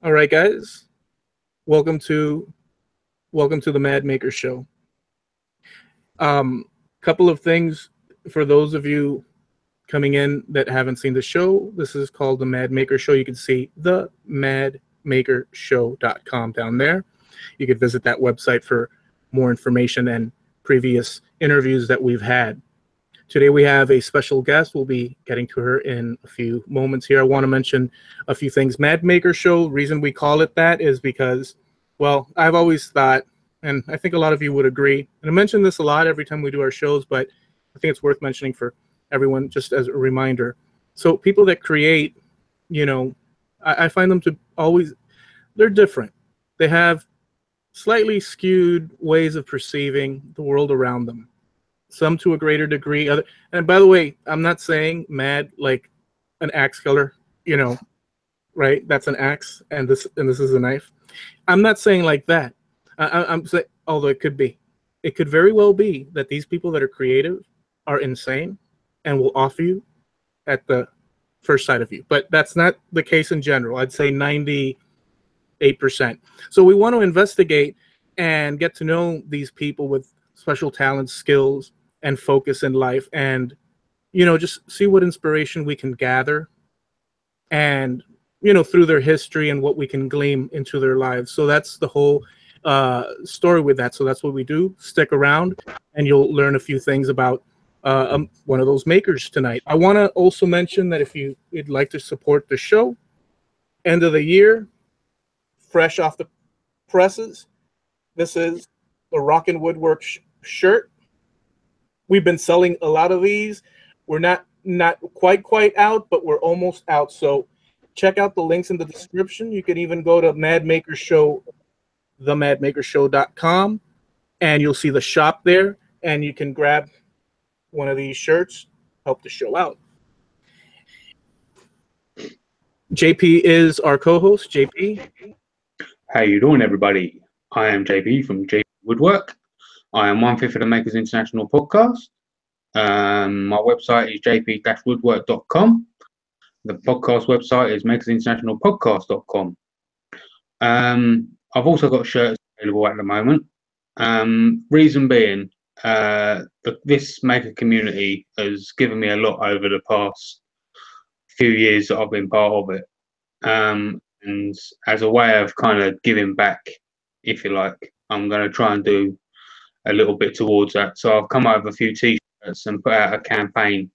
All right, guys. Welcome to welcome to the Mad Maker Show. Couple of things for those of you coming in that haven't seen the show. This is called the Mad Maker Show. You can see the madmakershow.com down there. You could visit that website for more information and previous interviews that we've had. Today we have a special guest. We'll be getting to her in a few moments here. I want to mention a few things. Mad Maker Show, reason we call it that is because, well, I've always thought, and I think a lot of you would agree, and I mention this a lot every time we do our shows, but I think it's worth mentioning for everyone just as a reminder. So people that create, I find them to always, they're different. They have slightly skewed ways of perceiving the world around them. Some to a greater degree. And by the way, I'm not saying mad like an axe killer, right? That's an axe, and this is a knife. I'm not saying like that. I'm saying, although it could be, it could very well be that these people that are creative are insane, and will off you at the first sight of you. But that's not the case in general. I'd say 98%. So we want to investigate and get to know these people with special talents, skills, and focus in life, and just see what inspiration we can gather, and through their history and what we can glean into their lives. So that's the whole story with that. So that's what we do. Stick around and you'll learn a few things about one of those makers tonight. I want to also mention that if you'd like to support the show, end of the year, fresh off the presses, this is the Rockin' Woodwork shirt. We've been selling a lot of these. We're not quite out, but we're almost out. So check out the links in the description. You can even go to Mad Maker Show, themadmakershow.com, and you'll see the shop there, and you can grab one of these shirts, help the show out. JP is our co-host. JP. How you doing, everybody? I am JP from JP Woodwork. I am 1/5 of the Makers International podcast. My website is jp-woodwork.com. The podcast website is makersinternationalpodcast.com. I've also got shirts available at the moment. Reason being, this maker community has given me a lot over the past few years that I've been part of it. And as a way of kind of giving back, if you like, I'm going to try and do a little bit towards that. So I've come out with a few t-shirts and put out a campaign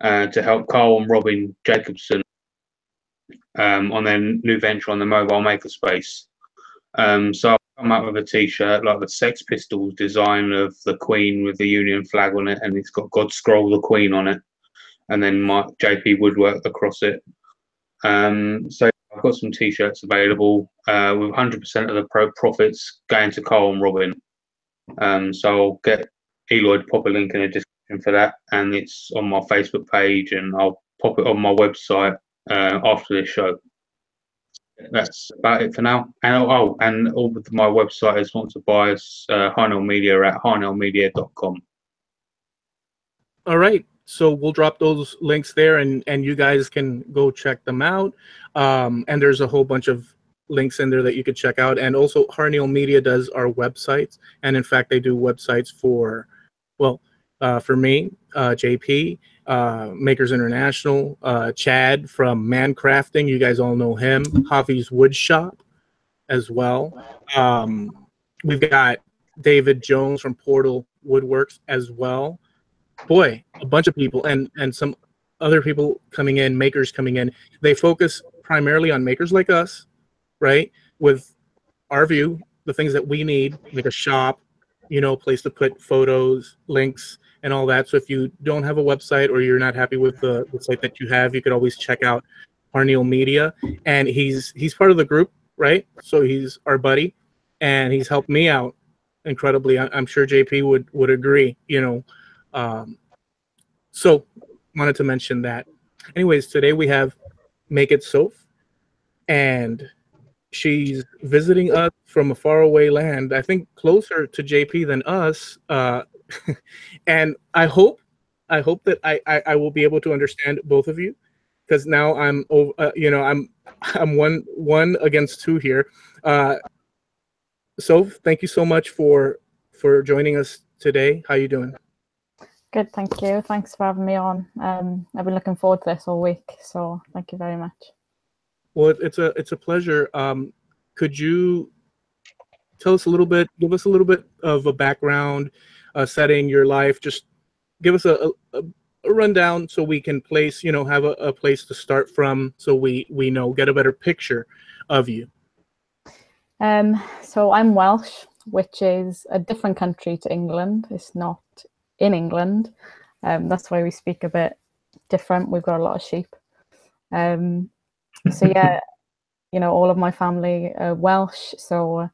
to help Carl and Robin Jacobson on their new venture on the mobile makerspace. So I've come out with a t-shirt like the Sex Pistols design of the Queen with the Union flag on it, and it's got God Scroll the Queen on it, and then my JP Woodwork across it. So I've got some t-shirts available with 100% of the profits going to Carl and Robin. So I'll get Eloy to pop a link in the description for that, and it's on my Facebook page, and I'll pop it on my website after this show. That's about it for now. And and all of my website is sponsored by Harnealmedia at harnealmedia.com. All right. So we'll drop those links there, and you guys can go check them out. And there's a whole bunch of links in there that you could check out. And also Harnealmedia does our websites. And in fact, they do websites for, for me, JP, Makers International, Chad from Man Crafting. You guys all know him. Javi's Wood Shop as well. We've got David Jones from Portal Woodworks as well. Boy, a bunch of people and some other people coming in, makers coming in. They focus primarily on makers like us, right? With our view, the things that we need, like a shop, place to put photos, links, and all that. So if you don't have a website or you're not happy with the site that you have, you could always check out Harnealmedia. And he's part of the group, right? So he's our buddy, and he's helped me out incredibly. I'm sure JP would agree, So wanted to mention that. Anyways, today we have Make It Soph, and she's visiting us from a faraway land, I think closer to JP than us. And I hope that I will be able to understand both of you. because now I'm I'm one against two here. Soph, thank you so much for joining us today. How you doing? Good, thank you. Thanks for having me on. I've been looking forward to this all week, so thank you very much. Well, it's a pleasure. Could you tell us a little bit, give us a little bit of a background, setting your life? Just give us a rundown so we can place, have a place to start from, so we get a better picture of you. So I'm Welsh, which is a different country to England. It's not in England. That's why we speak a bit different. We've got a lot of sheep. So yeah, all of my family are Welsh. So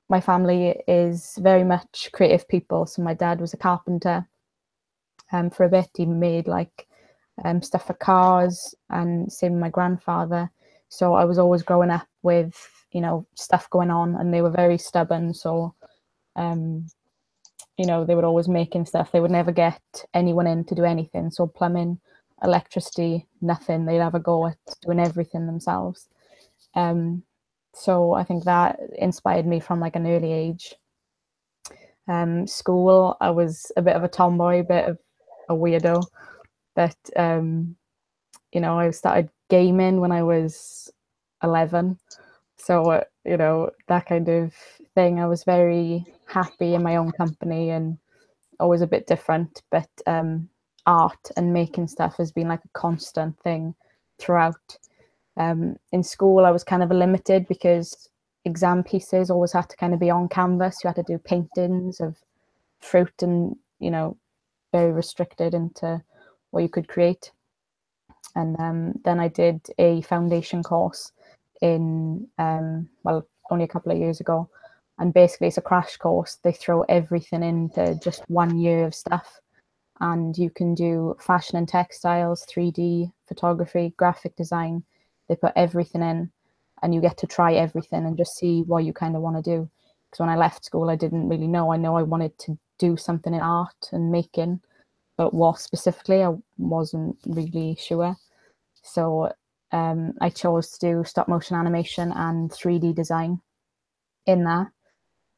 my family is very much creative people. So my dad was a carpenter. For a bit, he made like stuff for cars, and same with my grandfather. So I was always growing up with stuff going on, and they were very stubborn. So they were always making stuff. They would never get anyone in to do anything. So plumbing, electricity, nothing. They'd have a go at doing everything themselves. So I think that inspired me from like an early age. School, I was a bit of a tomboy, a bit of a weirdo, but I started gaming when I was 11. So that kind of thing. I was very happy in my own company and always a bit different, but art and making stuff has been like a constant thing throughout. In school, I was kind of limited because exam pieces always had to kind of be on canvas. You had to do paintings of fruit and, very restricted into what you could create. And then I did a foundation course in, only a couple of years ago. And basically it's a crash course. They throw everything into just 1 year of stuff. And you can do fashion and textiles, 3D photography, graphic design. They put everything in, and you get to try everything and just see what you kind of want to do. Because when I left school, I didn't really know. I know I wanted to do something in art and making, but what specifically, I wasn't really sure. So I chose to do stop motion animation and 3D design in there.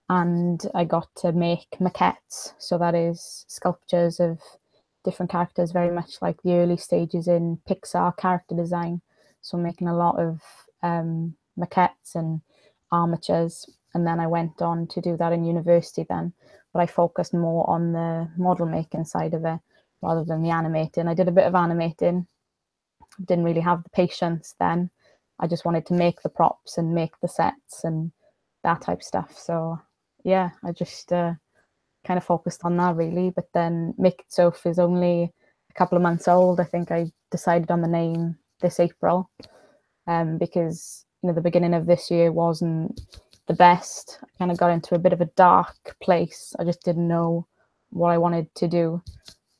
And I got to make maquettes. So that is sculptures of different characters, very much like the early stages in Pixar character design. So making a lot of maquettes and armatures. And then I went on to do that in university then, but I focused more on the model making side of it rather than the animating. I did a bit of animating, didn't really have the patience then. I just wanted to make the props and make the sets and that type of stuff. So yeah, I just kind of focused on that really. But then Make It Soph is only a couple of months old. I think I decided on the name this April because the beginning of this year wasn't the best. I kind of got into a bit of a dark place. I just didn't know what I wanted to do.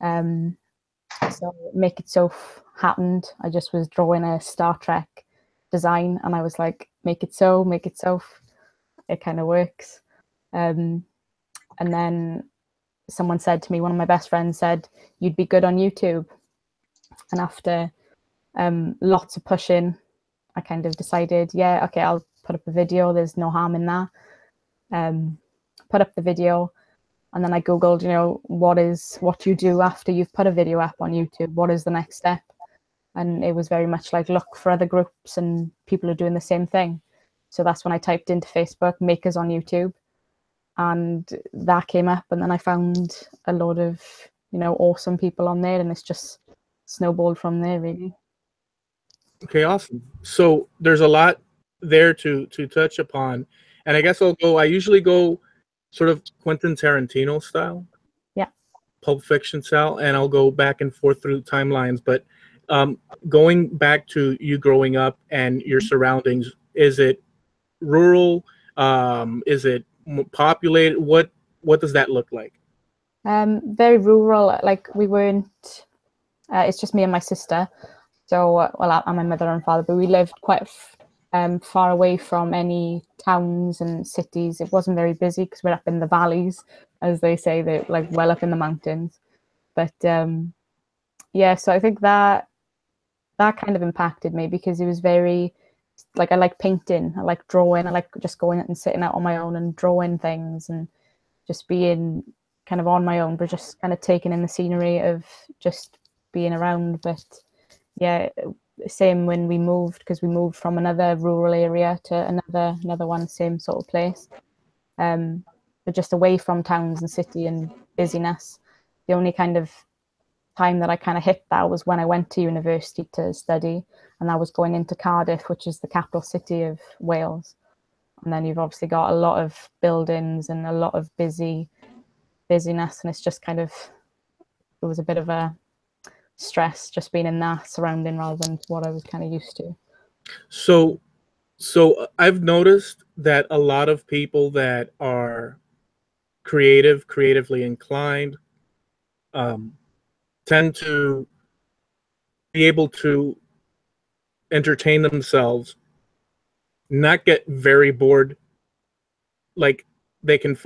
So Make It Soph happened. I just was drawing a Star Trek design and I was like, make it so, make it Soph. It kind of works. And then someone said to me, one of my best friends said, you'd be good on YouTube. And after lots of pushing, I kind of decided, yeah, okay, I'll put up a video. There's no harm in that. Put up the video. And then I Googled, what do you do after you've put a video up on YouTube? What is the next step? And it was very much like, look for other groups and people are doing the same thing. So that's when I typed into Facebook, makers on YouTube. And that came up. And then I found a lot of, awesome people on there. And it's just snowballed from there, really. Okay, awesome. So there's a lot there to touch upon. And I guess I usually go sort of Quentin Tarantino style. Yeah. Pulp Fiction style. And I'll go back and forth through timelines. But going back to you growing up and your surroundings, is it rural? Is it populated? What does that look like? Very rural. Like we weren't, it's just me and my sister. So, I'm my mother and father, but we lived quite far away from any towns and cities. It wasn't very busy because we're up in the valleys, as they say, they're like well up in the mountains. But yeah, so I think that that kind of impacted me, because it was very, like, I like painting, I like drawing, I like just going and sitting out on my own and drawing things and just being kind of on my own, but just kind of taking in the scenery of just being around. But yeah, same when we moved, because we moved from another rural area to another one, same sort of place, but just away from towns and city and busyness. The only kind of time that I kind of hit that was when I went to university to study, and that was going into Cardiff, which is the capital city of Wales. And then you've obviously got a lot of buildings and a lot of busyness, and it's just kind of, it was a bit of a stress just being in that surrounding rather than what I was kind of used to. So I've noticed that a lot of people that are creatively inclined, tend to be able to entertain themselves, not get very bored. Like, they can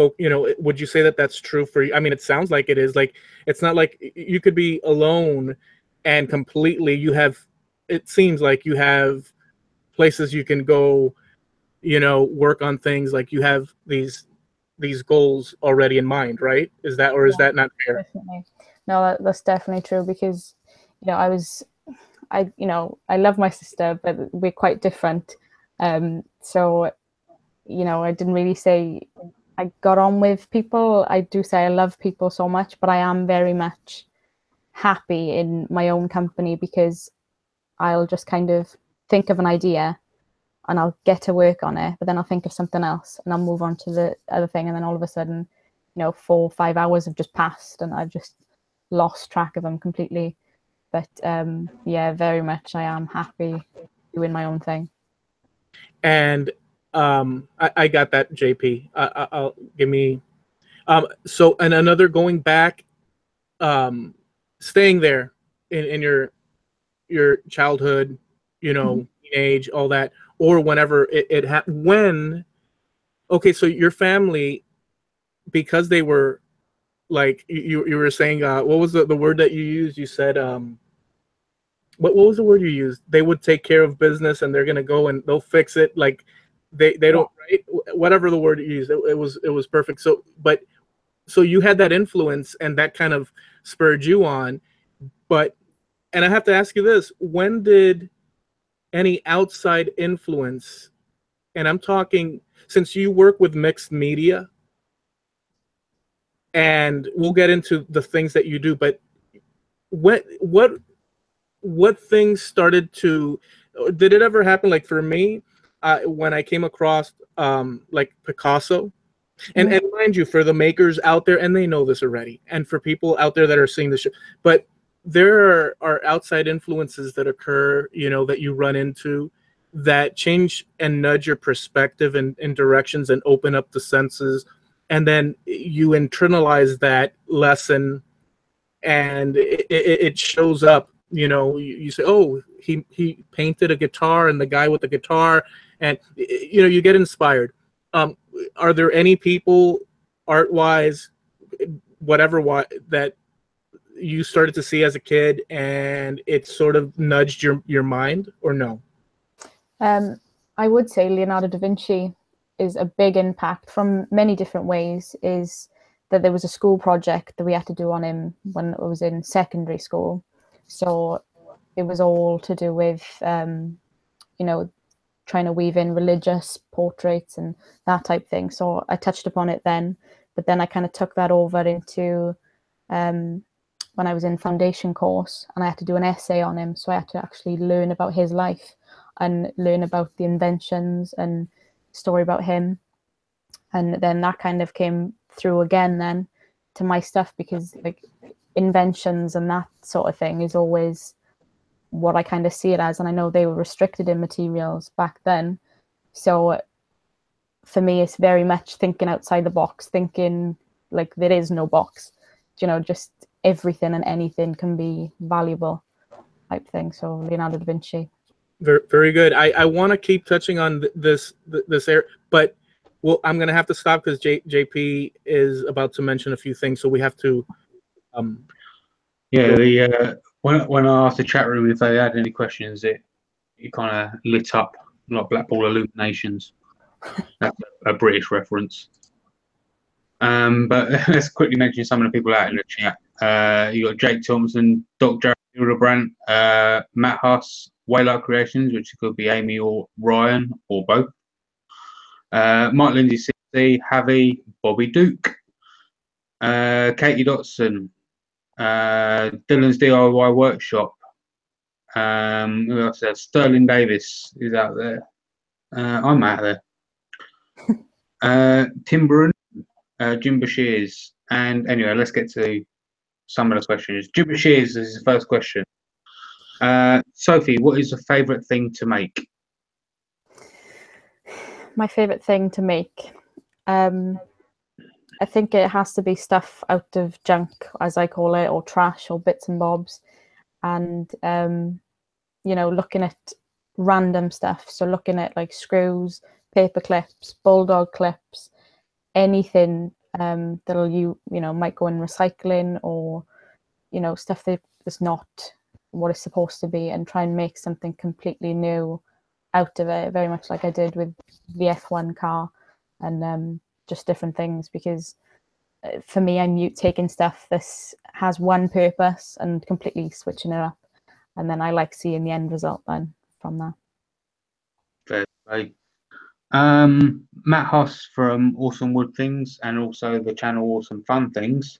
would you say that that's true for you? I mean, it sounds like it is. Like, it's not like you could be alone and completely, it seems like you have places you can go, work on things, like you have these goals already in mind, right? Is that, or is that not fair? Definitely. No, that's definitely true, because I love my sister, but we're quite different. So I didn't really say I got on with people. I do say I love people so much, but I am very much happy in my own company, because I'll just kind of think of an idea and I'll get to work on it, but then I'll think of something else and I'll move on to the other thing, and then all of a sudden, 4 or 5 hours have just passed and I've just lost track of them completely. But yeah, very much I am happy doing my own thing. And I got that, JP. I'll give me so, and another, going back, staying there in your childhood, teenage, all that, or whenever it happened. Okay, so your family, because they were, like, you were saying, what was the word that you used? You said, what was the word you used? They would take care of business and they're gonna go and they'll fix it. Like, they don't, right? Whatever the word you used, it was perfect. So you had that influence and that kind of spurred you on. And I have to ask you this: when did any outside influence, and I'm talking, since you work with mixed media, and we'll get into the things that you do, but what things started to, did it ever happen? Like, for me, when I came across like Picasso, and mind you, for the makers out there, and they know this already, and for people out there that are seeing the show, but there are outside influences that occur, that you run into, that change and nudge your perspective in directions and open up the senses, and then you internalize that lesson, and it shows up. You say, oh, he painted a guitar, and the guy with the guitar, and you get inspired. Are there any people, art-wise, whatever, that you started to see as a kid and it sort of nudged your mind, or no? I would say Leonardo da Vinci is a big impact from many different ways. Is that there was a school project that we had to do on him when I was in secondary school. So it was all to do with, trying to weave in religious portraits and that type thing. So I touched upon it then, but then I kind of took that over into when I was in foundation course, and I had to do an essay on him. So I had to actually learn about his life and learn about the inventions and story about him. And then that kind of came through again then to my stuff, because like inventions and that sort of thing is always what I kind of see it as. And I know they were restricted in materials back then. So for me, it's very much thinking outside the box, thinking like there is no box, just everything and anything can be valuable type thing. So Leonardo da Vinci. Very, very good. I want to keep touching on this area, but I'm going to have to stop because JP is about to mention a few things, so we have to. Yeah, when I asked the chat room if they had any questions, it kind of lit up like Black Ball illuminations. That's a British reference. But let's quickly mention some of the people out in the chat. You got Jake Thompson, Dr. Hildebrand, Matt Huss, Waylight Creations, which could be Amy or Ryan or both. Mark Lindsay 60, Javi, Bobby Duke, Katie Dotson, Dylan's DIY Workshop. Who else there? Sterling Davis is out there. I'm out there. Tim Brun, Jim Bashirs. And anyway, let's get to some of the questions. Jim Bashirs is the first question. Sophie, what is your favourite thing to make? My favourite thing to make? I think it has to be stuff out of junk, as I call it, or trash, or bits and bobs. And, you know, looking at random stuff. So looking at like screws, paper clips, bulldog clips, anything that'll you know might go in recycling, or you know stuff that's not what it's supposed to be, and try and make something completely new out of it, very much like I did with the F1 car, and just different things, because for me I'm taking stuff that has one purpose and completely switching it up, and then I like seeing the end result then from that. Fair play. Matt Huss from Awesome Wood Things and also the channel Awesome Fun Things.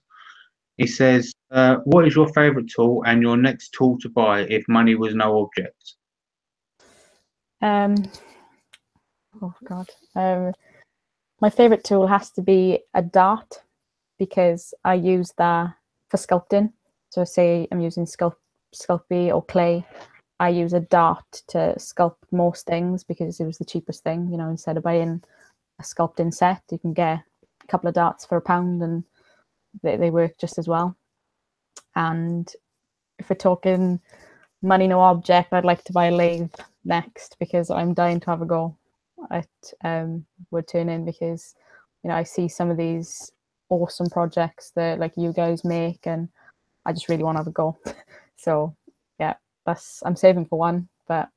He says, what is your favourite tool and your next tool to buy if money was no object? Oh God. My favourite tool has to be a dart, because I use that for sculpting. So say I'm using Sculpey or clay, I use a dart to sculpt most things, because it was the cheapest thing. You know, instead of buying a sculpting set, you can get a couple of darts for £1 and they work just as well. And if we're talking money no object, I'd like to buy a lathe next, because I'm dying to have a go at wood turning, because you know I see some of these awesome projects that like you guys make, and I just really want to have a go. So yeah, I'm saving for one, but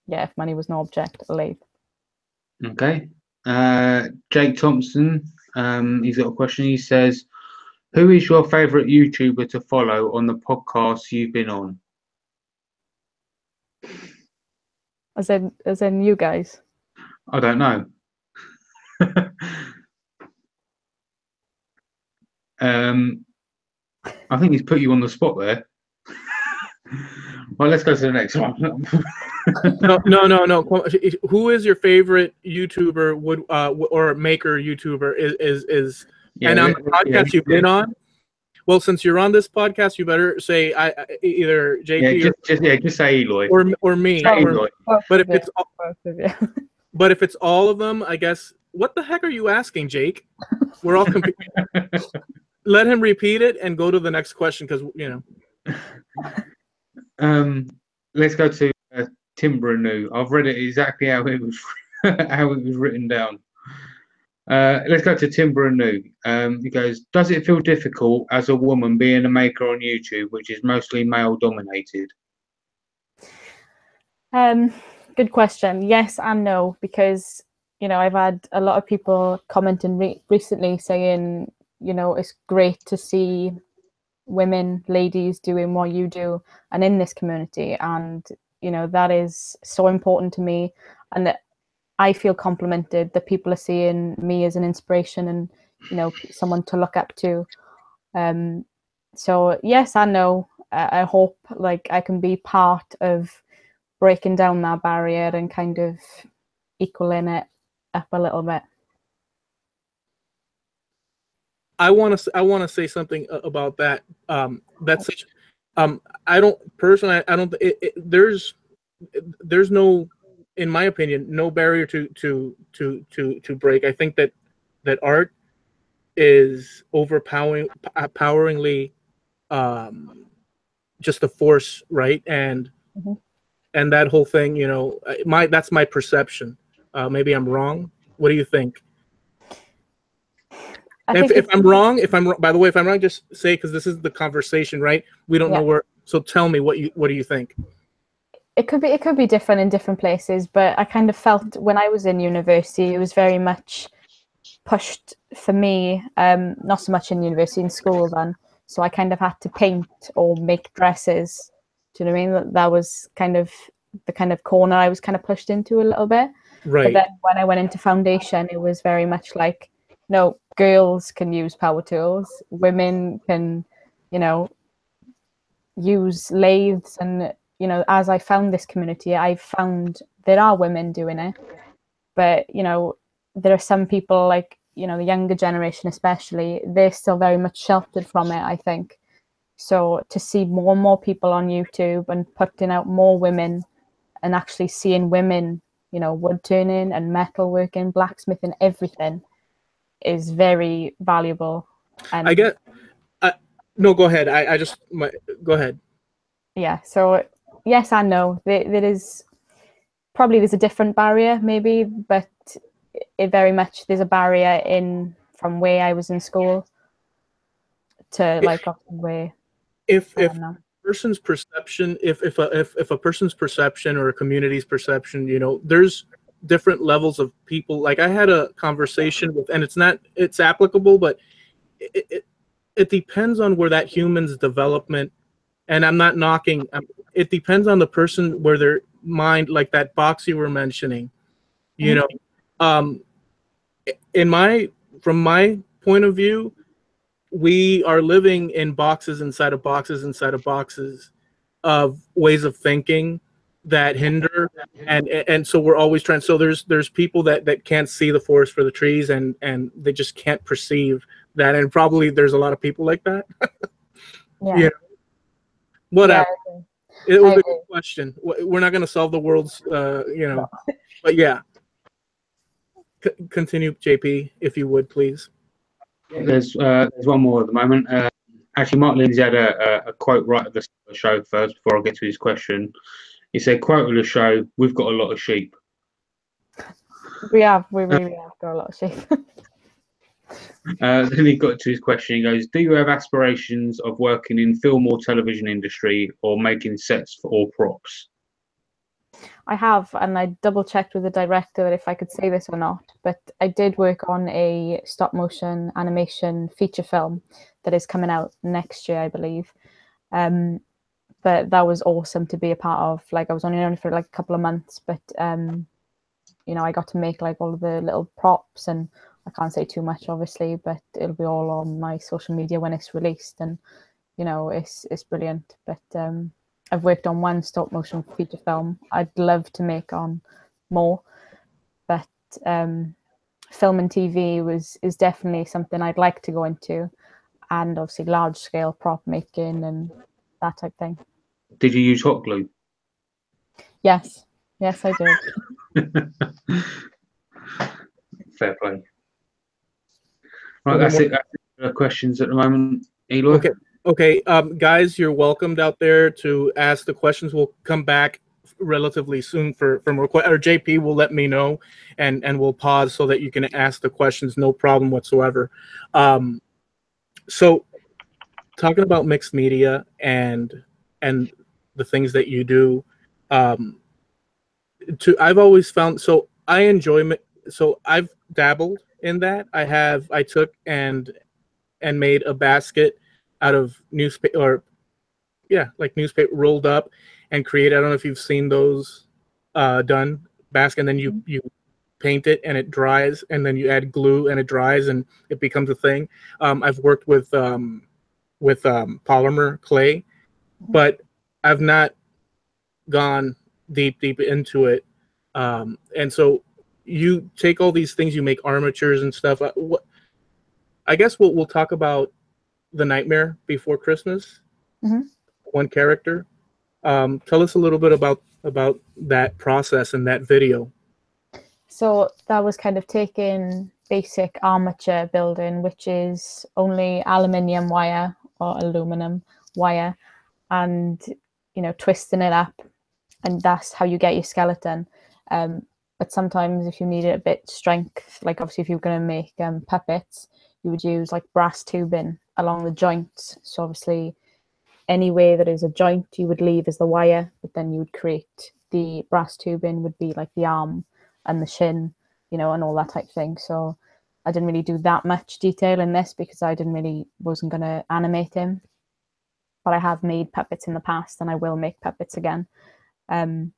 yeah, if money was no object, a lathe. Okay. Jake Thompson, he's got a question. He says, who is your favourite YouTuber to follow on the podcasts you've been on? As in you guys? I don't know. I think he's put you on the spot there. Well, let's go to the next one. No. Who is your favorite YouTuber or maker YouTuber? Is Yeah, and on the podcast you've been on? Well, since you're on this podcast, you better say either JP just say Eloy or me. Eloy. But if it's all of them, I guess. What the heck are you asking, Jake? We're all confused. Let him repeat it and go to the next question, because you know. Let's go to Timbranu. I've read it exactly how it was written down. Let's go to Timbranu. He goes, does it feel difficult as a woman being a maker on YouTube, which is mostly male dominated? Good question. Yes and no, because you know I've had a lot of people commenting recently saying, you know, it's great to see women, ladies doing what you do and in this community, and you know that is so important to me, and I feel complimented that people are seeing me as an inspiration and you know someone to look up to. So yes and no. I hope like I can be part of breaking down that barrier and kind of equaling it up a little bit. I want to say something about that. That's such. I don't personally. I don't. There's no, in my opinion, no barrier to break. I think that art is poweringly just a force, right? And and that whole thing, you know, that's my perception. Maybe I'm wrong. What do you think? If I'm wrong, by the way, if I'm wrong, just say, because this is the conversation, right? We don't know where So tell me, what do you think? It could be different in different places, but I kind of felt when I was in university, it was very much pushed for me, not so much in university, in school then. So I kind of had to paint or make dresses. Do you know what I mean? That was kind of the kind of corner I was kind of pushed into a little bit. Right. But then when I went into foundation, it was very much like, no, girls can use power tools, women can, you know, use lathes. And, you know, as I found this community, I found there are women doing it. But, you know, there are some people like, you know, the younger generation especially, they're still very much sheltered from it, I think. So to see more and more people on YouTube and putting out more women and actually seeing women, you know, wood turning and metal working, blacksmithing, everything is very valuable. And I get, no, go ahead. Go ahead. Yeah, so yes and no. There is probably there's a different barrier maybe, but it very much there's a barrier in from where I was in school to like where if I don't know. person's perception, if a person's perception or a community's perception, you know, there's different levels of people. Like I had a conversation with, and it's applicable, but it depends on where that human's development, and I'm not knocking, it depends on the person where their mind, like that box you were mentioning, you know, from my point of view, we are living in boxes inside of boxes inside of boxes of ways of thinking that hinder, and so we're always trying. So there's people that can't see the forest for the trees, and they just can't perceive that, and probably there's a lot of people like that. Yeah. You know, whatever. Yeah, it was a good question. We're not going to solve the world's, you know, but yeah. Continue, JP, if you would, please. There's one more at the moment. Actually, Mark Lindsay had a quote right at the start of the show first before I get to his question. He said, quote of the show, "We've got a lot of sheep." We really have got a lot of sheep. Then he got to his question. He goes, "Do you have aspirations of working in film or television industry or making sets or props?" I have, and I double checked with the director if I could say this or not, but I did work on a stop motion animation feature film that is coming out next year, I believe. But that was awesome to be a part of. Like I was only for like a couple of months, but you know, I got to make like all of the little props, and I can't say too much obviously, but it'll be all on my social media when it's released, and you know, it's brilliant. But I've worked on one stop motion feature film. I'd love to make on more, but film and TV is definitely something I'd like to go into, and obviously large scale prop making and that type of thing. Did you use hot glue? Yes, I did. Fair play. Right, that's it. That's the questions at the moment. Eloy? Okay, guys, you're welcomed out there to ask the questions. We'll come back relatively soon for more questions, or JP will let me know, and we'll pause so that you can ask the questions, no problem whatsoever. So talking about mixed media and the things that you do, I've always found, so I enjoy, so I've dabbled in that. I took and made a basket out of newspaper, or like newspaper rolled up and created. I don't know if you've seen those done basket, and then you paint it and it dries, and then you add glue and it dries and it becomes a thing. I've worked with polymer clay, but I've not gone deep into it. And so you take all these things, you make armatures and stuff. I guess we'll talk about The Nightmare Before Christmas. One character. Tell us a little bit about that process and that video. So that was kind of taking basic armature building, which is only aluminium wire or aluminum wire, and you know, twisting it up, and that's how you get your skeleton. But sometimes if you needed a bit strength, like obviously if you're going to make puppets, you would use like brass tubing along the joints. So obviously any way that is a joint you would leave as the wire, but then you would create the brass tubing would be like the arm and the shin, you know, and all that type of thing. So I didn't really do that much detail in this because I wasn't going to animate him. But I have made puppets in the past, and I will make puppets again. But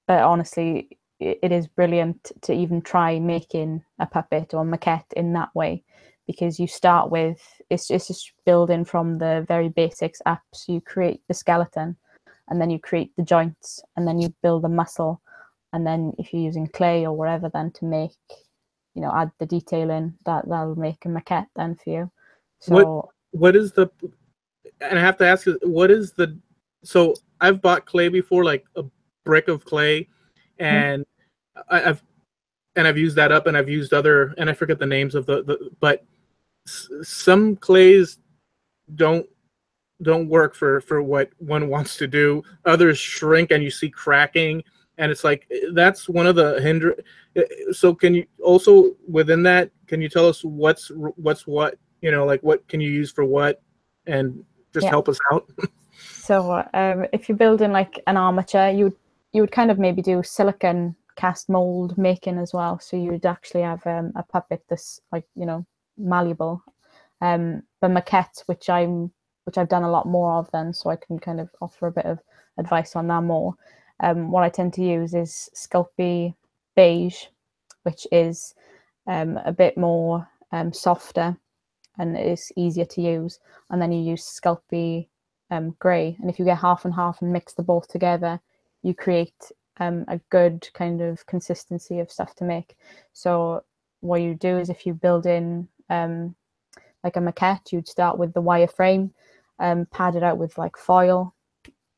honestly, it is brilliant to even try making a puppet or maquette in that way, because you start with, it's just building from the very basics up. So you create the skeleton, and then you create the joints, and then you build the muscle. And then if you're using clay or whatever, then to make, you know, add the detail in, that'll make a maquette then for you. So what is the, and I have to ask you, what is the, so I've bought clay before, like a brick of clay, and I've used that up, and I've used other, and I forget the names of but some clays don't work for what one wants to do. Others shrink, and you see cracking, and it's like, that's one of the so can you also, within that, can you tell us what's what, you know, like what can you use for what, and just help us out? So if you're building like an armature, you would kind of maybe do silicon cast mold making as well. So you would actually have a puppet that's like, you know, malleable. The maquettes, which I've done a lot more of then, so I can kind of offer a bit of advice on that more. What I tend to use is Sculpey Beige, which is a bit more softer, and it's easier to use. And then you use Sculpey Grey, and if you get half and half and mix the both together, you create a good kind of consistency of stuff to make. So what you do is, if you build in like a maquette, you'd start with the wire frame, pad it out with like foil,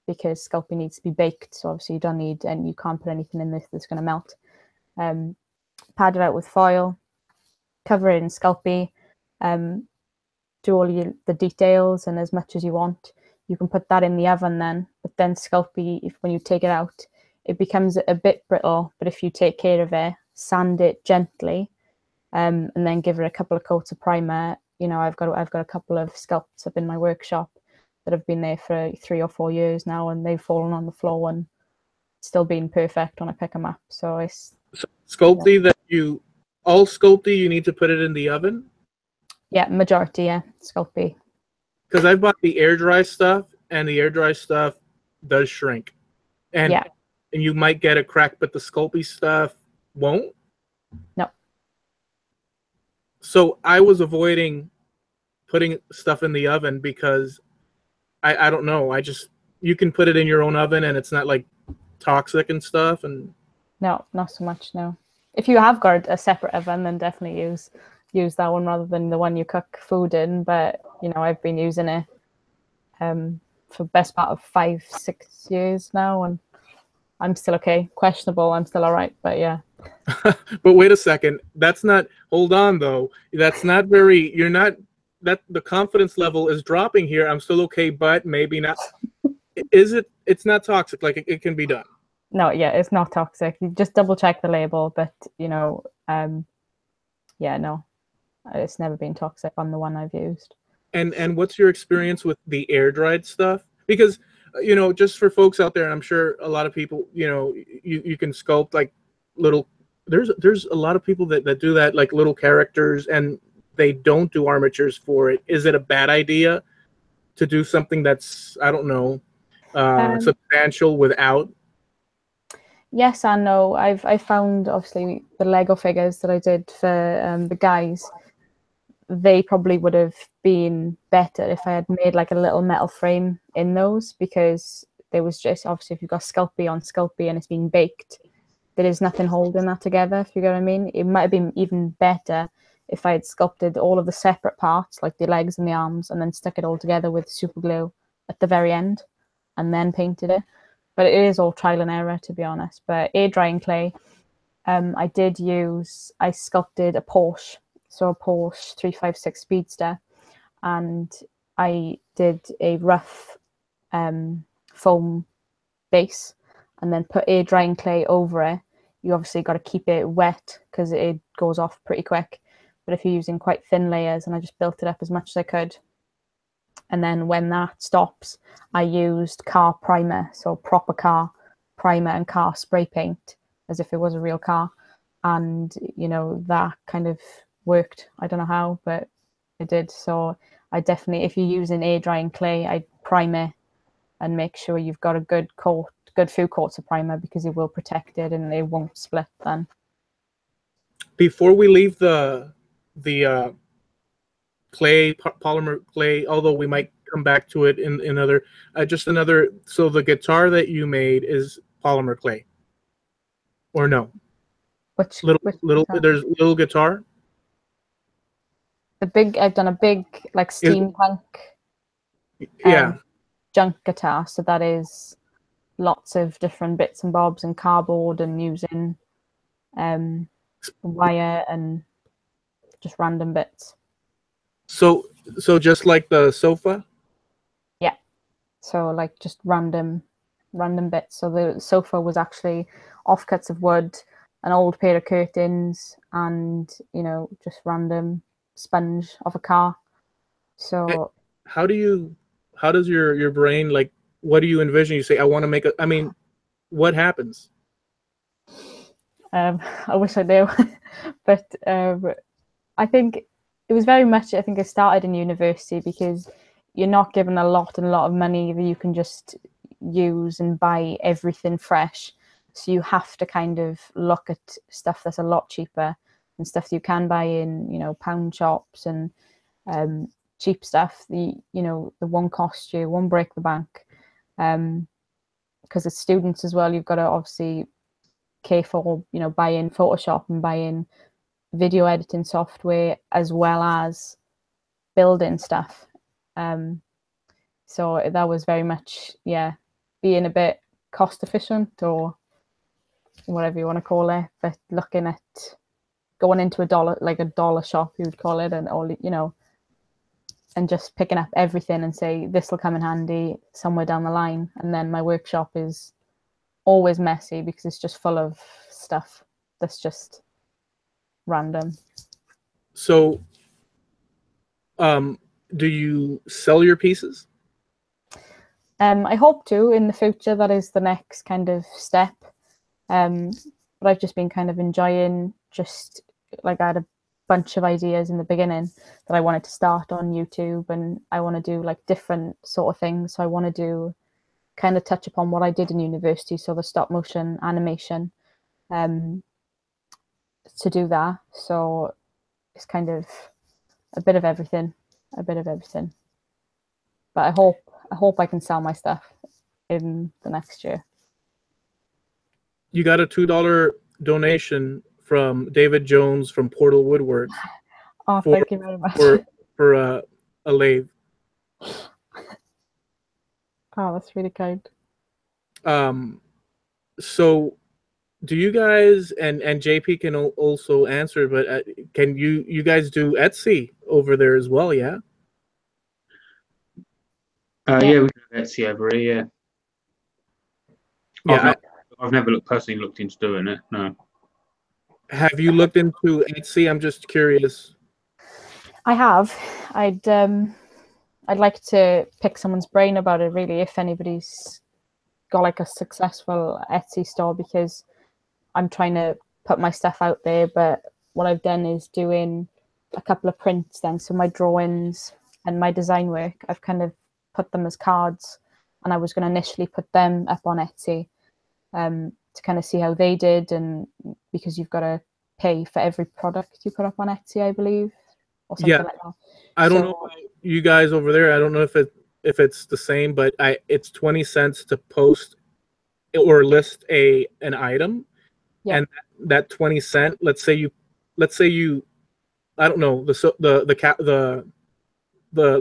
because Sculpey needs to be baked, so obviously you don't need, and you can't put anything in this that's going to melt. Pad it out with foil, cover it in Sculpey, do all the details and as much as you want. You can put that in the oven then, but then Sculpey, when you take it out, it becomes a bit brittle, but if you take care of it, sand it gently, and then give it a couple of coats of primer. You know, I've got a couple of sculpts up in my workshop that have been there for 3 or 4 years now, and they've fallen on the floor and still been perfect when I pick them up. So it's Sculpey, all Sculpey, you need to put it in the oven? Yeah, majority, yeah, Sculpey. Because I bought the air dry stuff, and the air dry stuff does shrink, and you might get a crack, but the Sculpey stuff won't. No. So I was avoiding putting stuff in the oven because I don't know. You can put it in your own oven, and it's not like toxic and stuff. And no, not so much. No. If you have got a separate oven, then definitely use that one rather than the one you cook food in. But you know, I've been using it for the best part of 5-6 years now, and I'm still okay. Questionable, I'm still all right, but yeah. But wait a second. Hold on though. That's not very, the confidence level is dropping here. I'm still okay, but maybe not. It's not toxic. Like it can be done. No, yeah, it's not toxic. You just double check the label, but you know, yeah, no, it's never been toxic on the one I've used. And what's your experience with the air dried stuff? Because, you know, just for folks out there, and I'm sure a lot of people, you know, you can sculpt like little, there's a lot of people that do that, like little characters, and they don't do armatures for it. Is it a bad idea to do something that's, I don't know, substantial without? Yes and no. I found, obviously, the Lego figures that I did for the guys, they probably would have been better if I had made like a little metal frame in those, because there was just, obviously, if you've got Sculpey on Sculpey and it's being baked, there is nothing holding that together, if you get what I mean. It might have been even better if I had sculpted all of the separate parts, like the legs and the arms, and then stuck it all together with super glue at the very end and then painted it. But it is all trial and error, to be honest. But air drying clay, I sculpted a Porsche, so a Porsche 356 Speedster, and I did a rough foam base, and then put air drying clay over it. You obviously got to keep it wet because it goes off pretty quick. But if you're using quite thin layers, and I just built it up as much as I could, And then when that stops, I used car primer, so proper car primer and car spray paint as if it was a real car. And, you know, that kind of worked. I don't know how, but it did. So I definitely, if you're using air drying clay, I prime it and make sure you've got a good few coats of primer, because it will protect it and it won't split then. Before we leave the clay, polymer clay, although we might come back to it in another, so the guitar that you made is polymer clay, or no? Which little guitar? There's little guitar. I've done a big like steampunk Yeah. junk guitar, so that is lots of different bits and bobs and cardboard and using wire and just random bits. So just like the sofa? Yeah. So like just random bits. So the sofa was actually offcuts of wood, an old pair of curtains, and, you know, just random sponge of a car. So how does your brain, like, what do you envision? You say, I want to make I mean, what happens? I wish I knew. But I think it was very much, I think I started in university, because you're not given a lot of money that you can just use and buy everything fresh. So you have to kind of look at stuff that's a lot cheaper and stuff that you can buy in, you know, pound shops and cheap stuff. The won't cost you, won't break the bank. Because as students as well, you've got to obviously careful, you know, buy in Photoshop and buy in video editing software as well as building stuff. So that was very much, being a bit cost efficient, or whatever you want to call it, but looking at going into a dollar shop, you would call it, and all, you know, and just picking up everything and say, this will come in handy somewhere down the line. And then my workshop is always messy because it's just full of stuff that's just random. So do you sell your pieces? I hope to in the future. That is the next kind of step. But I've just been kind of enjoying, just like, I had a bunch of ideas in the beginning that I wanted to start on YouTube, and I want to do like different sort of things. So I want to do kind of touch upon what I did in university, so the stop motion animation, to do that. So it's kind of a bit of everything. But I hope I can sell my stuff in the next year. You got a $2 donation from David Jones from Portal Woodworks. Oh, thank you very much. For a lathe. Oh, that's really kind. So do you guys, and JP can also answer, but can you guys do Etsy over there as well? Yeah. Yeah, we do Etsy over here. Yeah. I've never personally looked into doing it. No. Have you looked into Etsy? I'm just curious. I have. I'd like to pick someone's brain about it, really, if anybody's got like a successful Etsy store, because I'm trying to put my stuff out there. But what I've done is doing a couple of prints then. So my drawings and my design work, I've kind of put them as cards, and I was going to initially put them up on Etsy to kind of see how they did, and because you've got to pay for every product you put up on Etsy, I believe, or something like that. I don't know about you guys over there. I don't know if it's the same, but it's 20 cents to post or list an item, and that 20 cent. Let's say you, I don't know, the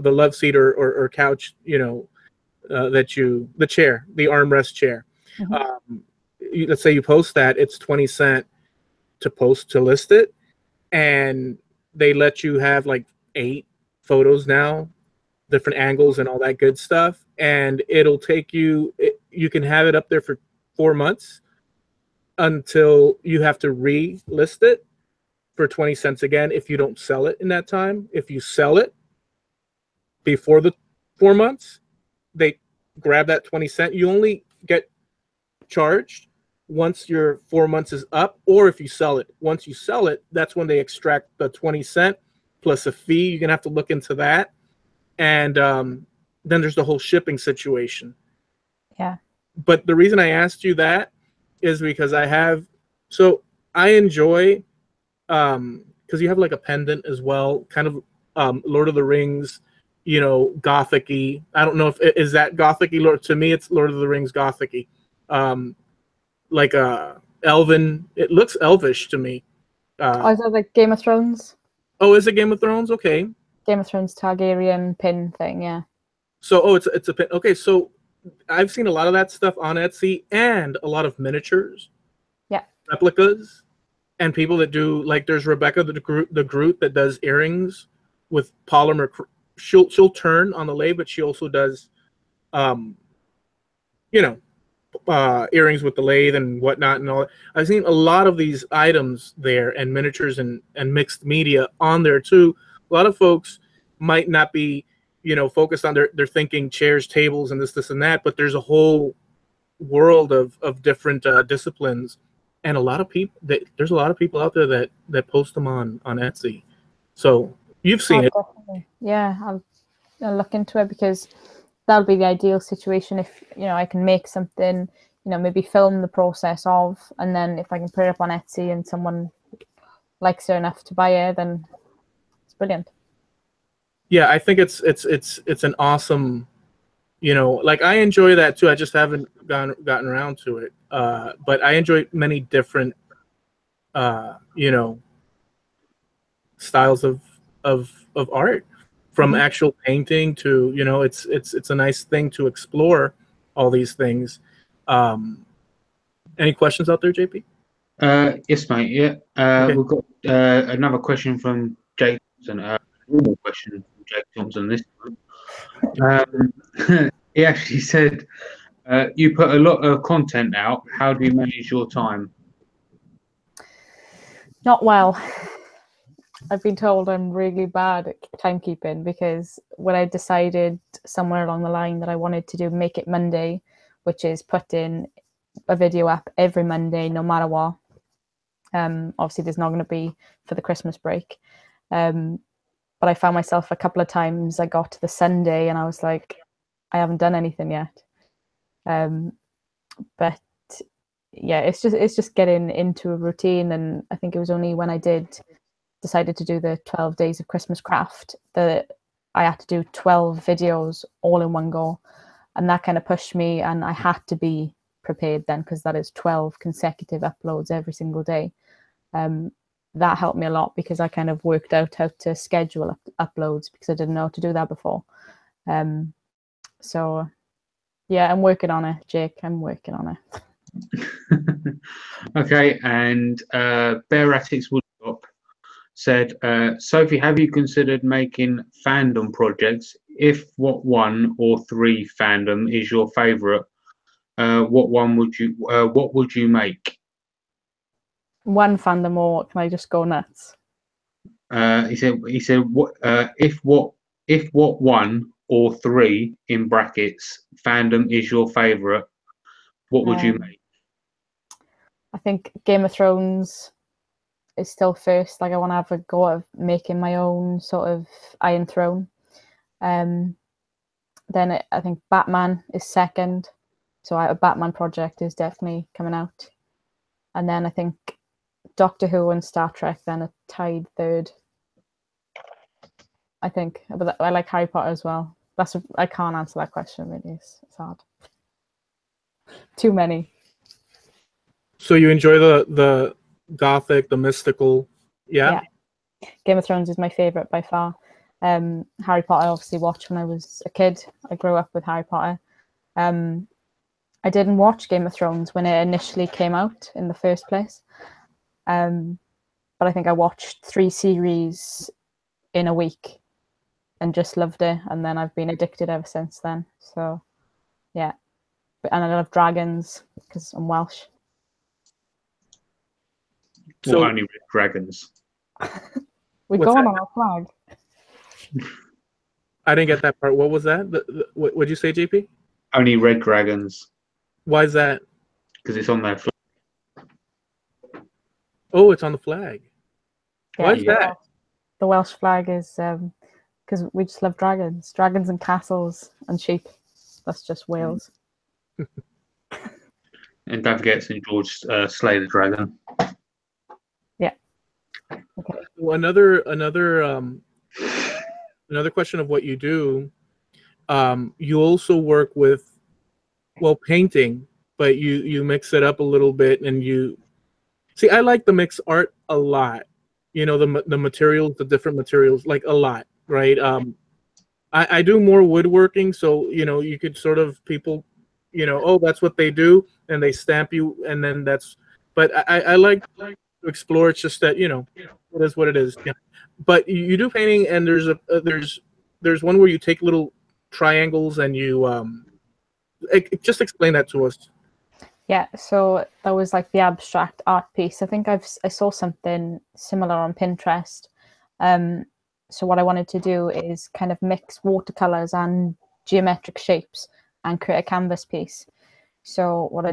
love seat or couch, you know, the chair, the armrest chair. Mm-hmm. Let's say you post that, it's 20 cent to list it, and they let you have like 8 photos now, different angles and all that good stuff, and it'll take you can have it up there for 4 months until you have to relist it for 20 cents again if you don't sell it in that time. If you sell it before the 4 months, they grab that 20 cent. You only get charged once your 4 months is up, or if you sell it. Once you sell it, that's when they extract the 20 cent plus a fee. You're going to have to look into that. And then there's the whole shipping situation. Yeah. But the reason I asked you that is because I enjoy, because you have like a pendant as well, kind of Lord of the Rings, gothic-y. I don't know if is that gothic-y. To me, it's Lord of the Rings gothic-y. Like a elven. It looks elvish to me. Is that like Game of Thrones? Oh, is it Game of Thrones? Okay. Game of Thrones Targaryen pin thing, yeah. So, it's a pin. Okay, so I've seen a lot of that stuff on Etsy and a lot of miniatures. Yeah. Replicas, and people that do, like, there's Rebecca the Groot that does earrings with polymer. She'll turn on the lathe, but she also does, earrings with the lathe and whatnot and all. I've seen a lot of these items there, and miniatures and mixed media on there too. A lot of folks might not be, focused on they're thinking chairs, tables, and this and that, but there's a whole world of different disciplines, and there's a lot of people out there that post them on Etsy. So you've seen it. Definitely. Yeah, I'll look into it, because that'll be the ideal situation if I can make something, maybe film the process of, and then if I can put it up on Etsy and someone likes it enough to buy it, then it's brilliant. Yeah, I think it's an awesome, like, I enjoy that too. I just haven't gotten around to it. But I enjoy many different styles of art, from actual painting to, it's a nice thing to explore all these things. Any questions out there, JP? Yes, mate. Yeah. Okay. We've got another question from Jacobson. Normal question from Jacobson this time. He actually said, "You put a lot of content out. How do you manage your time?" Not well. I've been told I'm really bad at timekeeping, because when I decided somewhere along the line that I wanted to Make It Monday, which is put in a video up every Monday, no matter what. Obviously, there's not going to be for the Christmas break. But I found myself a couple of times, I got to the Sunday and I was like, I haven't done anything yet. But yeah, it's just getting into a routine. And I think it was only when I decided to do the 12 days of Christmas craft that I had to do 12 videos all in one go. And that kind of pushed me, and I had to be prepared then, because that is 12 consecutive uploads every single day. That helped me a lot, because I kind of worked out how to schedule uploads, because I didn't know how to do that before. So yeah, I'm working on it, Jake. I'm working on it. Okay, and Bearatics Woodshop said, Sophie, have you considered making fandom projects? If what one or three fandom is your favourite, what would you make? One fandom, or can I just go nuts? He said what if what one or three in brackets fandom is your favourite, what would you make? I think Game of Thrones is still first. Like, I want to have a go at making my own sort of Iron Throne. Then I think Batman is second. So a Batman project is definitely coming out. And then I think Doctor Who and Star Trek then are tied third. I think, but I like Harry Potter as well. I can't answer that question really. It's hard. Too many. So you enjoy the gothic, the mystical, yeah? Game of Thrones is my favorite by far. Harry Potter I obviously watched when I was a kid. I grew up with Harry Potter. I didn't watch Game of Thrones when it initially came out in the first place. But I think I watched 3 series in a week and just loved it. And then I've been addicted ever since then. So, yeah. And I love dragons because I'm Welsh. So only with dragons. We're going on our flag. I didn't get that part. What was that? What would you say, JP? Only red dragons, Why is that? because it's on their flag. Oh, it's on the flag. Why is Yeah, that? the Welsh flag is because we just love dragons and castles and sheep. That's just Wales. And don't forget St. George slay the dragon. Yeah. Okay. Well, another question of what you do. You also work with, well, painting, but you mix it up a little bit, and you see. I like the mixed art a lot. You know, the materials, the different materials, like a lot, right? I do more woodworking, so you know, you could sort of people, you know, oh, that's what they do, and they stamp you, and then that's. But I like to explore. It's just that, you know, it is what it is. Yeah. But you do painting, and there's one where you take little triangles and you just explain that to us. Yeah, so that was like the abstract art piece. I think I saw something similar on Pinterest. So what I wanted to do is kind of mix watercolors and geometric shapes and create a canvas piece. So what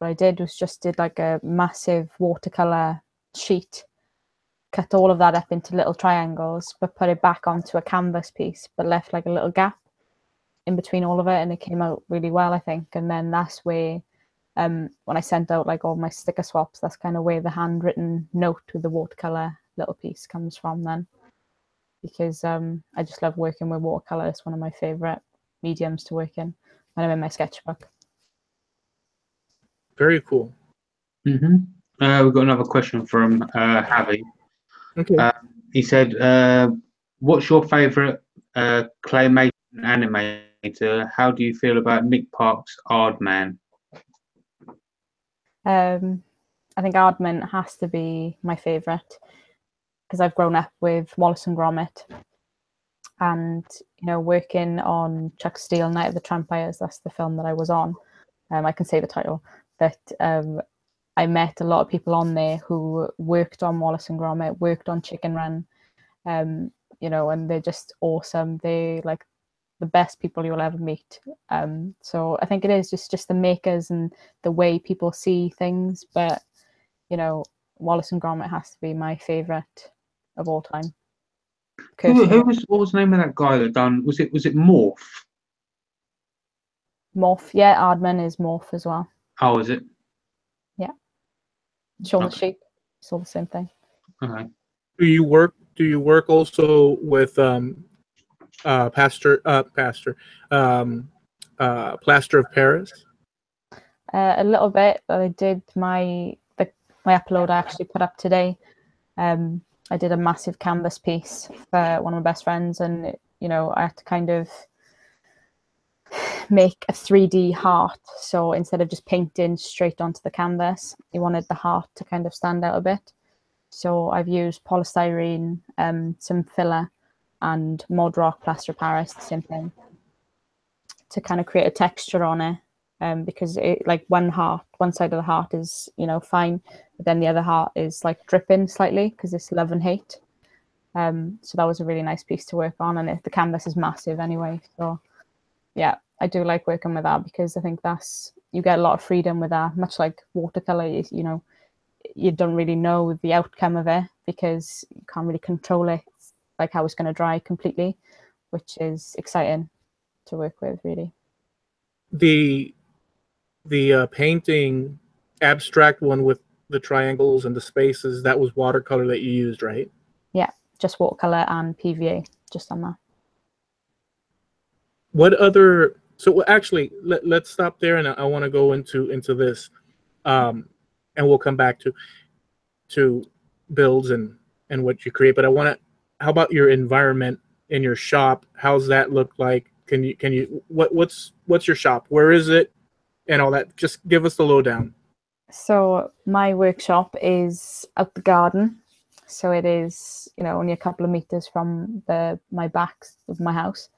I did was just did like a massive watercolor sheet, cut all of that up into little triangles, but put it back onto a canvas piece, but left like a little gap in between all of it, and it came out really well, I think. And then that's where when I sent out like all my sticker swaps, that's kind of where the handwritten note with the watercolor little piece comes from then, because I just love working with watercolor. It's one of my favorite mediums to work in when I'm in my sketchbook. Very cool. We've got another question from Javi. Okay. He said, what's your favorite claymation animator? How do you feel about Nick Park's Aardman? I think Aardman has to be my favorite, because I've grown up with Wallace and Gromit, and you know, working on Chuck Steele, Night of the Trampiers, that's the film that I was on. I can say the title, but I met a lot of people on there who worked on Wallace and Gromit, worked on Chicken Run, you know, and they're just awesome. They like the best people you'll ever meet. So I think it is just the makers and the way people see things. But you know, Wallace and Gromit has to be my favorite of all time. What was the name of that guy that done? Was it Morph? Morph, yeah, Aardman is Morph as well. Oh, is it? Yeah. Shaun the Sheep, it's all the same thing. Okay. Do you work also with Plaster of Paris? A little bit. I did my upload I actually put up today. I did a massive canvas piece for one of my best friends, and you know, I had to kind of make a 3D heart. So instead of just painting straight onto the canvas, he wanted the heart to kind of stand out a bit. So I've used polystyrene, some filler, and Mod Rock Plaster of Paris, the same thing, to kind of create a texture on it. Because it, like one side of the heart is, you know, fine, but then the other heart is like dripping slightly because it's love and hate. So that was a really nice piece to work on, and the canvas is massive anyway. So yeah, I do like working with that, because I think you get a lot of freedom with that. Much like watercolor, you know, you don't really know the outcome of it because you can't really control it, like how it's going to dry completely, which is exciting to work with, really. The painting abstract one with the triangles and the spaces, that was watercolor that you used, right? Yeah, just watercolor and PVA, just on that. What other? So actually, let's stop there, and I want to go into this, and we'll come back to builds and what you create. But I want to. How about your environment in your shop? How's that look like? Can you what's your shop? Where is it? And all that. Just give us the lowdown. So my workshop is out the garden. So it is, you know, only a couple of meters from my back of my house.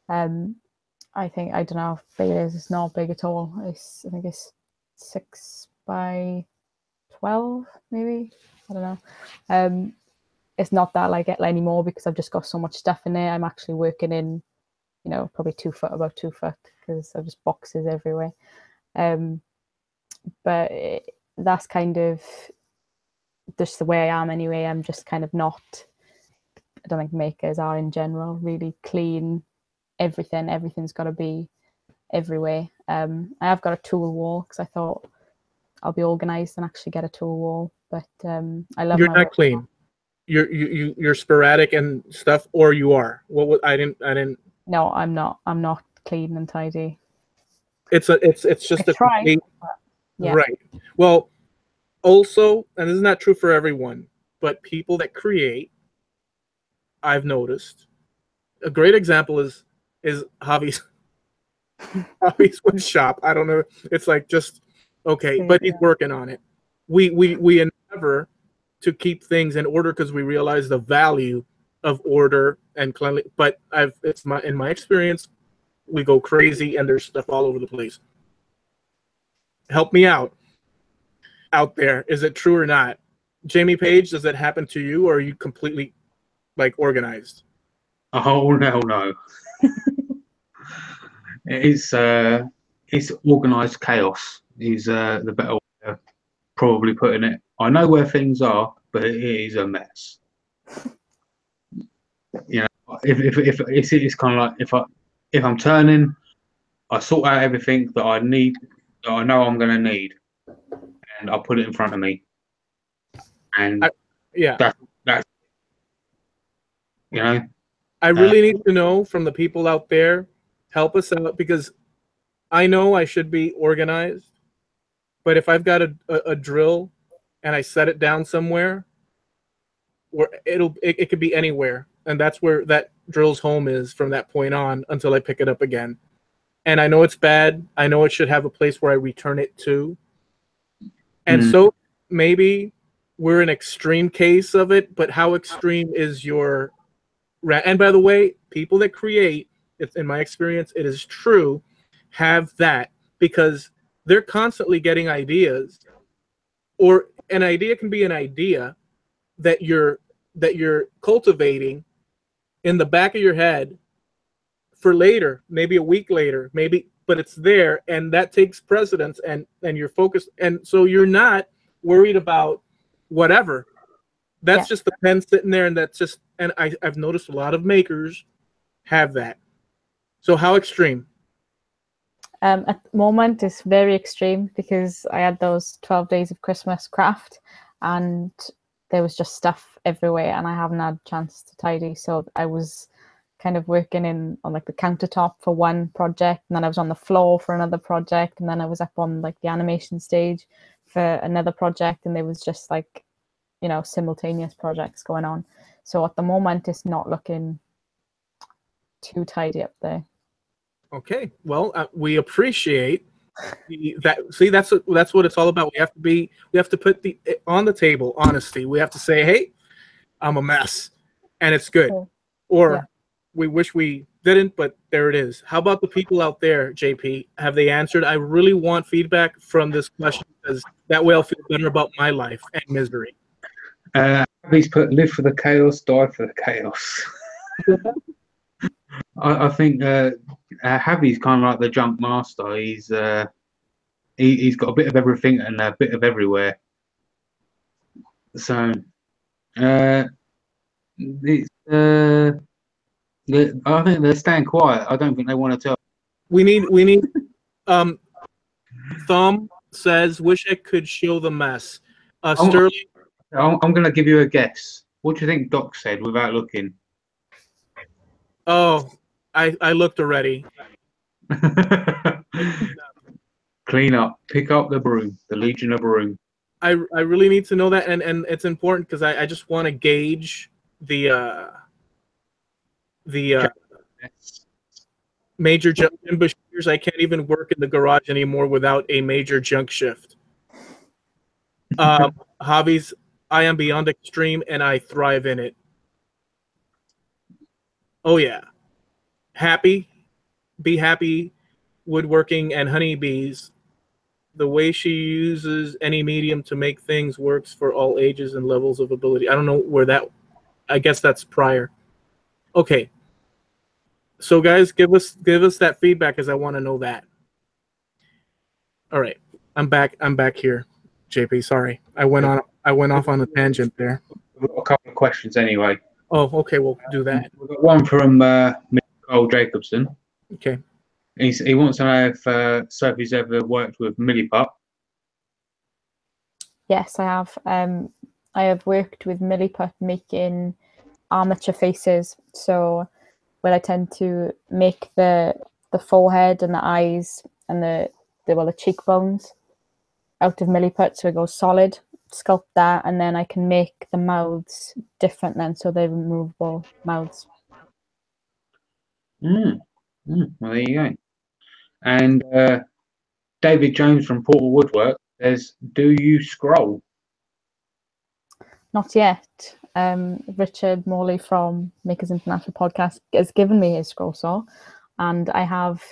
I think, I don't know how big it is. It's not big at all. I think it's 6 by 12, maybe. I don't know. It's not that like it anymore because I've just got so much stuff in there. I'm actually working in you know, probably 2 foot, about 2 foot, because I've just boxes everywhere. But that's kind of just the way I am anyway. I'm just kind of not, I don't think makers are in general, really clean everything. Everything's got to be everywhere. I have got a tool wall because I thought I'll be organized and actually get a tool wall. But I love You're my not work. clean. You're sporadic and stuff, or you are. I didn't. No, I'm not. I'm not clean and tidy. It's just I a try. complete, Yeah. right. Well, also, and this is not true for everyone, but people that create, I've noticed, a great example is Javi's wood shop. I don't know. It's like just okay, but he's working on it. We endeavor to keep things in order because we realize the value of order and cleanliness. But in my experience, we go crazy and there's stuff all over the place. Help me out there. Is it true or not? Jamie Page, does that happen to you, or are you completely like organized? Oh no. It's organized chaos is the better way of probably putting it. I know where things are, but it is a mess. You know, if it's kind of like if I'm turning, I sort out everything that I need, that I know I'm going to need, and I put it in front of me. And that's you know. I really need to know from the people out there, help us out, because I know I should be organized, but if I've got a drill and I set it down somewhere, where it could be anywhere, and that's where that drill's home is from that point on until I pick it up again. And I know it's bad. I know it should have a place where I return it to. And so maybe we're an extreme case of it, but how extreme is your... And by the way, people that create, it's in my experience, it is true, have that, because they're constantly getting ideas, or an idea can be an idea that you're cultivating in the back of your head for later, maybe a week later, but it's there, and that takes precedence, and you're focused, and so you're not worried about whatever. That's just the pen sitting there, and that's just, and I've noticed a lot of makers have that. So how extreme? At the moment, it's very extreme because I had those 12 days of Christmas craft, and there was just stuff everywhere, and I haven't had a chance to tidy. So I was kind of working on like the countertop for one project, and then I was on the floor for another project, and then I was up on like the animation stage for another project, and there was just like, you know, simultaneous projects going on. So at the moment, it's not looking too tidy up there. Okay, well, we appreciate that. See, that's what it's all about. We have to put on the table honesty. We have to say, hey, I'm a mess, and it's good. Or we wish we didn't, but there it is. How about the people out there, JP? Have they answered? I really want feedback from this question, because that way I'll feel better about my life and misery. He's put live for the chaos, die for the chaos. I think Javi's kind of like the junk master. He's got a bit of everything and a bit of everywhere. So I think they're staying quiet. I don't think they want to tell. We need Thumb says, wish I could show the mess. Sterling, I'm going to give you a guess. What do you think Doc said without looking? Oh, I looked already. Clean up, pick up the broom, the Legion of Broom. I really need to know that, and it's important because I just want to gauge the major junk shifters. I can't even work in the garage anymore without a major junk shift. Hobbies, I am beyond extreme, and I thrive in it. Oh yeah, be happy, woodworking and honeybees. The way she uses any medium to make things works for all ages and levels of ability. I don't know where that, I guess that's prior. Okay. So guys, give us that feedback, because I want to know that. All right, I'm back here, JP. Sorry, I went off on a tangent there. We've got a couple of questions anyway. Oh, okay, we'll do that. We've got one from Mr. Jacobson. Okay. He wants to know if Sophie's ever worked with Milliput. Yes, I have. I have worked with Milliput making armature faces. So where I tend to make the forehead and the eyes and the cheekbones out of Milliput, so it goes solid. Sculpt that, and then I can make the mouths different then, so they're removable mouths. Well, there you go. And David Jones from Portal Woodwork says, "Do you scroll?" Not yet. Richard Morley from Makers International Podcast has given me his scroll saw, and I have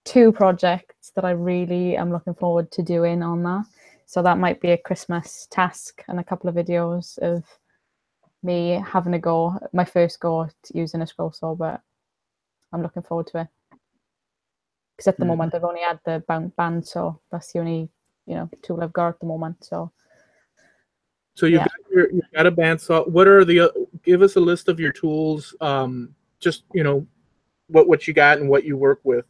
2 projects that I really am looking forward to doing on that. So that might be a Christmas task, and a couple of videos of me having a go, my first go at using a scroll saw, but I'm looking forward to it. Because at the moment I've only had the band, so that's the only tool I've got at the moment. So you've got a bandsaw. What are give us a list of your tools, just what you got and what you work with.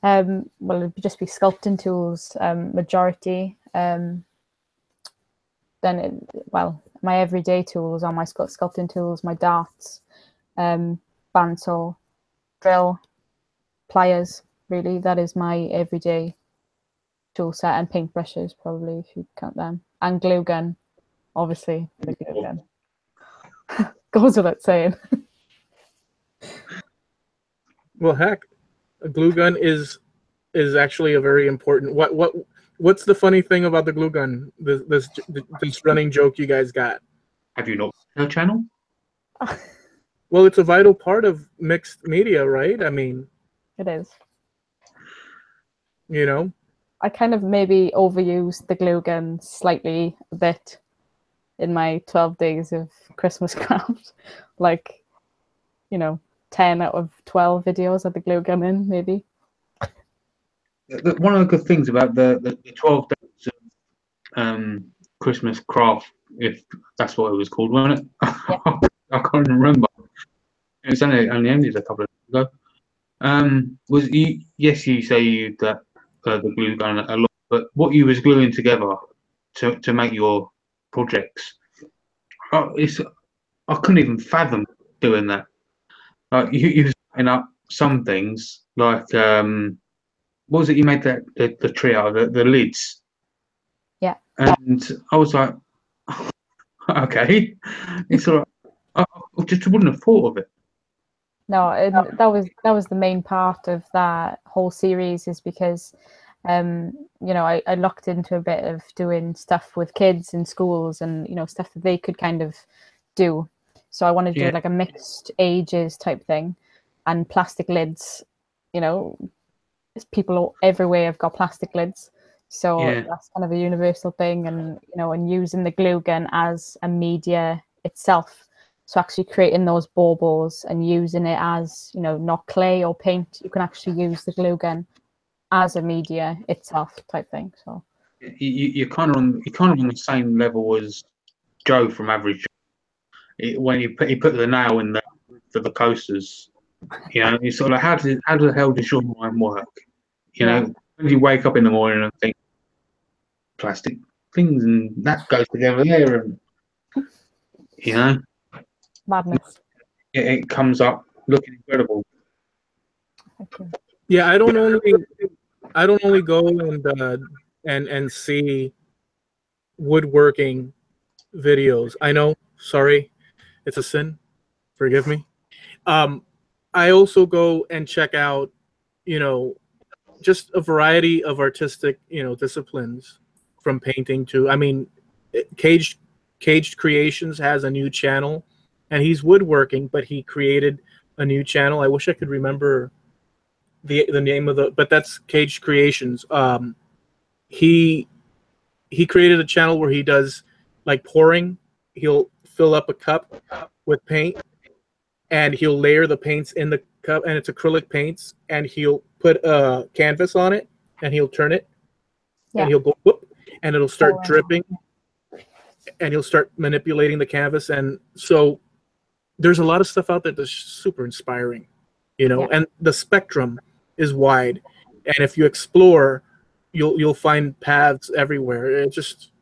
Well, it'd just be sculpting tools, majority. Then my everyday tools are my sculpting tools, my darts, bandsaw, drill, pliers. Really, that is my everyday tool set, and paintbrushes probably, if you count them, and glue gun, obviously. The glue gun goes without saying. Well, heck, a glue gun is actually a very important. What's the funny thing about the glue gun? This running joke you guys got. Have you not seen our channel? Well, it's a vital part of mixed media, right? I mean, it is. I kind of maybe overused the glue gun slightly a bit in my 12 days of Christmas craft. 10 out of 12 videos had the glue gun in, maybe. One of the good things about the 12 days of Christmas craft, if that's what it was called, wasn't it? Yeah. I can't remember. It was only ended a couple of days ago. You say you used the glue gun a lot, but what you was gluing together to make your projects, I couldn't even fathom doing that. Like you was setting up some things, like what was it you made the tree out of, the lids? Yeah. And I was like, okay, it's all right. I just wouldn't have thought of it. No, that was the main part of that whole series, is because I looked into a bit of doing stuff with kids in schools, and stuff that they could kind of do. So I wanted to do like a mixed ages type thing, and plastic lids. People everywhere have got plastic lids, so that's kind of a universal thing. And and using the glue gun as a media itself. So actually creating those baubles and using it as, not clay or paint, you can actually use the glue gun as a media itself type thing. So you're kind of on the same level as Joe from Average. When he put the nail in for the coasters, it's sort of like, how the hell does your mind work? When you wake up in the morning and think plastic things and that goes together there, and madness. It comes up looking incredible. Yeah, I don't only go and see woodworking videos. I know, sorry, it's a sin. Forgive me. I also go and check out, just a variety of artistic, disciplines, from painting to, Caged Creations has a new channel, and he's woodworking, but he created a new channel. I wish I could remember the name of but that's Caged Creations. He created a channel where he does like pouring. He'll fill up a cup with paint, and he'll layer the paints in the cup, and it's acrylic paints, and he'll put a canvas on it, and he'll turn it, Yeah. and he'll go whoop, and it'll start Oh, dripping, and he'll start manipulating the canvas. And so there's a lot of stuff out there that's super inspiring, you know, Yeah. and the spectrum is wide. And if you explore, you'll find paths everywhere. It just,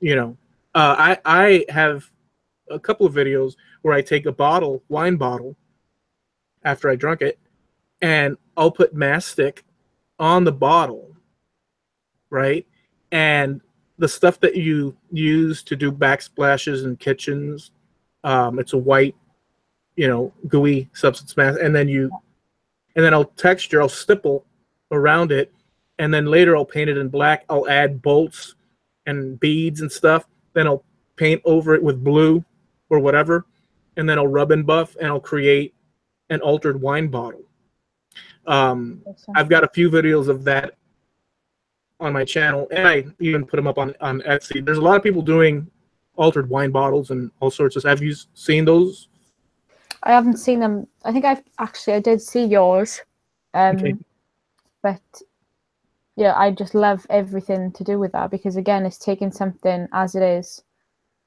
you know, I have a couple of videos where I take a wine bottle after I drunk it, and I'll put mastic on the bottle, right? And the stuff that you use to do backsplashes in kitchens, it's a white, you know, gooey substance mask, and then I'll stipple around it, and then later I'll paint it in black. I'll add bolts and beads and stuff. Then I'll paint over it with blue or whatever, and then I'll rub and buff, and I'll create an altered wine bottle. I've got a few videos of that on my channel, and I even put them up on Etsy. There's a lot of people doing altered wine bottles and all sorts of stuff. Have you seen those? I haven't seen them. I think I did see yours. Okay. But yeah, I just love everything to do with that, because again, it's taking something as it is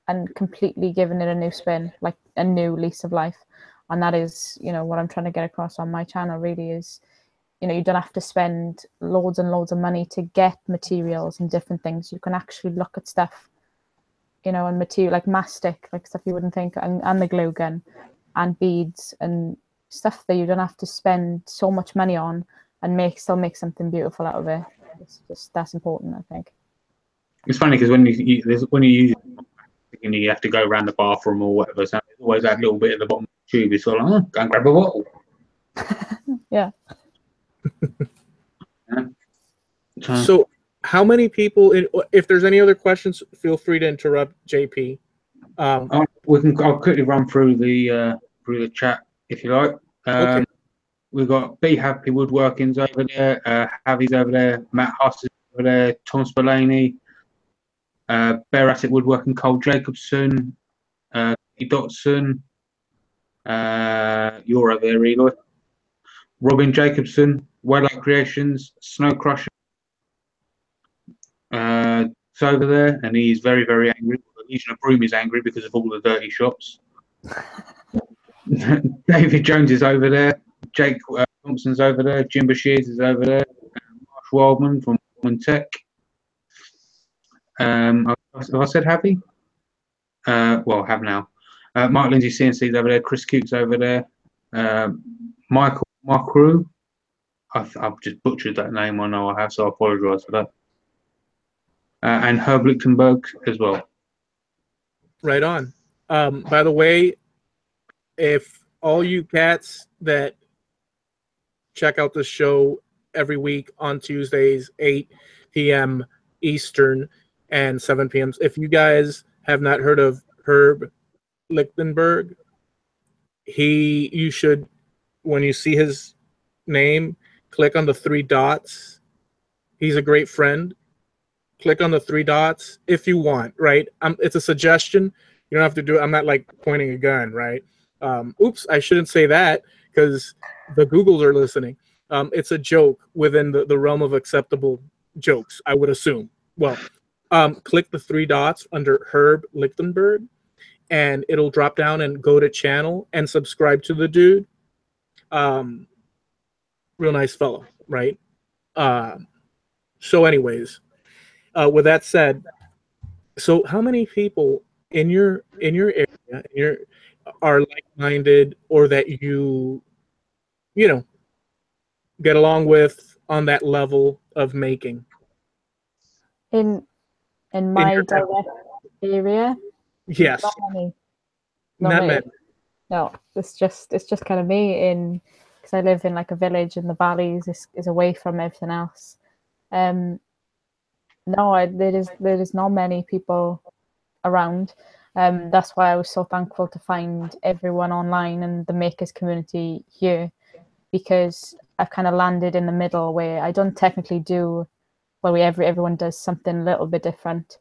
and completely giving it a new spin, like a new lease of life. And that is, you know, what I'm trying to get across on my channel really is, you know, you don't have to spend loads and loads of money to get materials and different things. You can actually look at stuff, you know, and material like mastic, like stuff you wouldn't think, and the glue gun and beads and stuff that you don't have to spend so much money on, and still make something beautiful out of it. It's just, that's important, I think. It's funny because when you use it, and you have to go around the bathroom or whatever, so there's always that little bit at the bottom of the tube. It's sort of like, oh, go and grab a bottle. Yeah. Yeah. So how many people, if there's any other questions, feel free to interrupt JP. I'll quickly run through the chat if you like. Okay. We've got Be Happy Woodworking's over there, Javi's over there, Matt Huss is over there, Tom Spillane, Bear Asset Woodworking, Cole Jacobson, Dotson, you're over there, Eloy. Robin Jacobson, Welllight Creations, Snow Crusher. It's over there, and he's very, very angry. The Legion of Broom is angry because of all the dirty shops. David Jones is over there. Jake Thompson's over there. Jim Bashirs is over there. Marsh Wildman from Wildman Tech. Have I said happy? Well, I have now. Mark Lindsay CNC's over there. Chris Coote's over there. Michael Markrew. I've just butchered that name. I know I have, so I apologise for that. And Herb Lichtenberg as well. Right on. By the way, if all you cats that check out the show every week on Tuesdays, 8 p.m. Eastern and 7 p.m. If you guys have not heard of Herb Lichtenberg, you should, when you see his name, click on the 3 dots. He's a great friend. Click on the 3 dots if you want, right? It's a suggestion. You don't have to do it. I'm not like pointing a gun, right? Oops, I shouldn't say that because the Googles are listening. It's a joke within the realm of acceptable jokes, I would assume. Well, click the 3 dots under Herb Lichtenberg, and it'll drop down and go to channel and subscribe to the dude. Real nice fellow, right? So anyways, with that said, so how many people in your area are like-minded, or that you know, get along with on that level of making? In my direct area, Yes. not many. Not many. No, it's just kind of me, because I live in like a village in the valleys. Is away from everything else. No, there is not many people around. That's why I was so thankful to find everyone online and the makers community here, because I've kind of landed in the middle where I don't technically do, well, everyone does something a little bit different,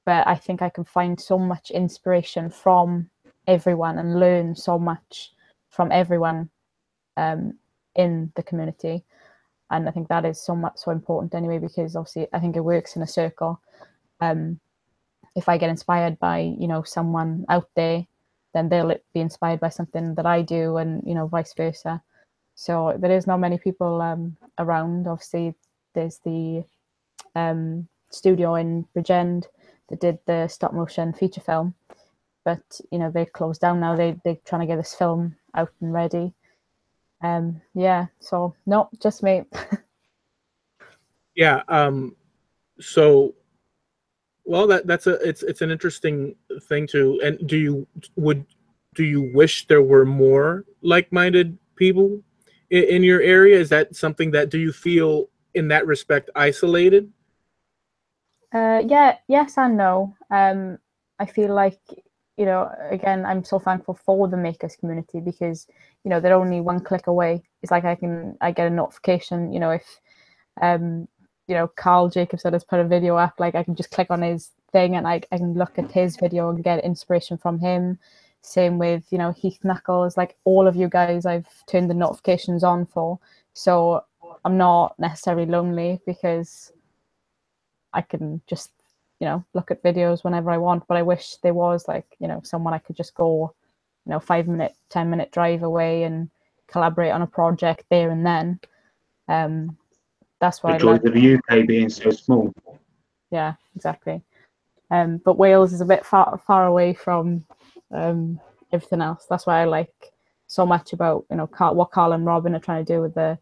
but I think I can find so much inspiration from everyone and learn so much from everyone in the community. And I think that is so important anyway, because obviously I think it works in a circle. If I get inspired by, you know, someone out there, then they'll be inspired by something that I do, and, you know, vice versa. So there is not many people around. Obviously, there's the studio in Bridgend that did the stop motion feature film, but, you know, they closed down now. They're trying to get this film out and ready. Yeah, so no, just me. Yeah. So, well, it's an interesting thing to. And do you wish there were more like-minded people in your area? Is that something that, do you feel in that respect isolated? Yeah, yes and no. I feel like, you know, again, I'm so thankful for the makers community, because, you know, they're only one click away. It's like I get a notification, you know, if you know, Carl Jacobson has put a video up, like I can just click on his thing and I can look at his video and get inspiration from him. Same with, you know, Heath Knuckles, like all of you guys I've turned the notifications on for. So I'm not necessarily lonely, because I can just, you know, look at videos whenever I want. But I wish there was, like, you know, someone I could just go, you know, 5-minute, 10-minute drive away and collaborate on a project there and then. That's what The I joys love. of the UK being so small. Yeah, exactly. But Wales is a bit far away from everything else. That's why I like so much about, you know, what Carl and Robin are trying to do with the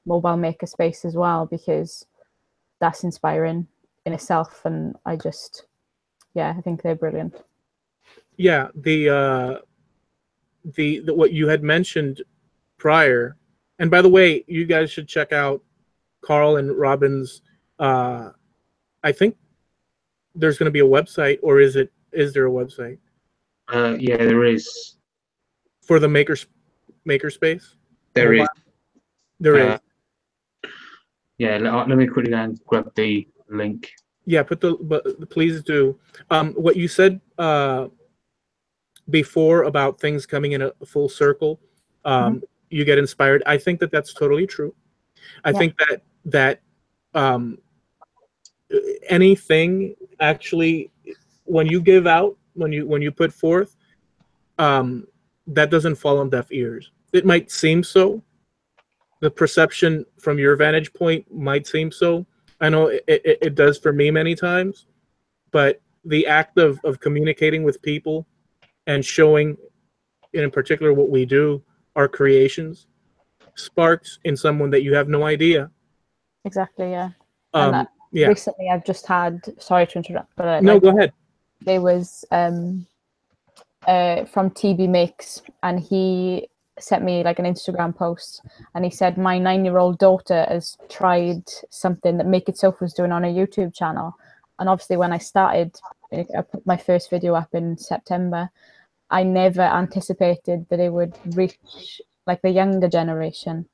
mobile maker space as well, because that's inspiring in itself. And I just, yeah, I think they're brilliant. Yeah, the what you had mentioned prior, and by the way, you guys should check out Carl and Robin's. I think there's going to be a website, or is there a website Yeah, there is. for the makerspace? There is. There is. Yeah, let me quickly go and grab the link. Yeah, but please do. What you said before about things coming in a full circle, you get inspired. I think that that's totally true. I think that anything actually, when you give out, when you put forth, that doesn't fall on deaf ears. It might seem so. The perception from your vantage point might seem so. I know it does for me many times, but the act of communicating with people and showing, in particular, what we do, our creations, sparks in someone that you have no idea. Exactly, yeah. Yeah. Recently I've just had, sorry to interrupt, but no, go ahead. There was from TB Makes, and he sent me like an Instagram post, and he said my 9-year-old daughter has tried something that Make It Soph was doing on a YouTube channel. And obviously when I started, I put my first video up in September, I never anticipated that it would reach like the younger generation.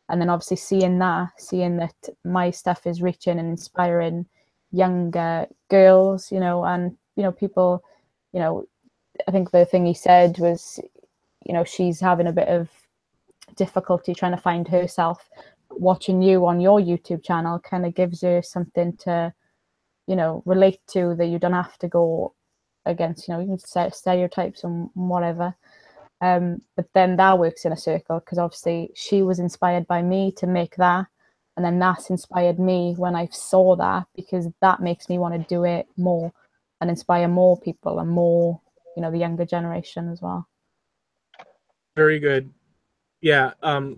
And then obviously seeing that my stuff is reaching and inspiring younger girls, you know, and, you know, people, you know, I think the thing he said was, you know, she's having a bit of difficulty trying to find herself. Watching you on your YouTube channel kind of gives her something to, you know, relate to, that you don't have to go against, you know, you can set stereotypes and whatever. But then that works in a circle, because obviously she was inspired by me to make that, and then that's inspired me when I saw that, because that makes me want to do it more and inspire more people and more, you know, the younger generation as well. Very good. Yeah.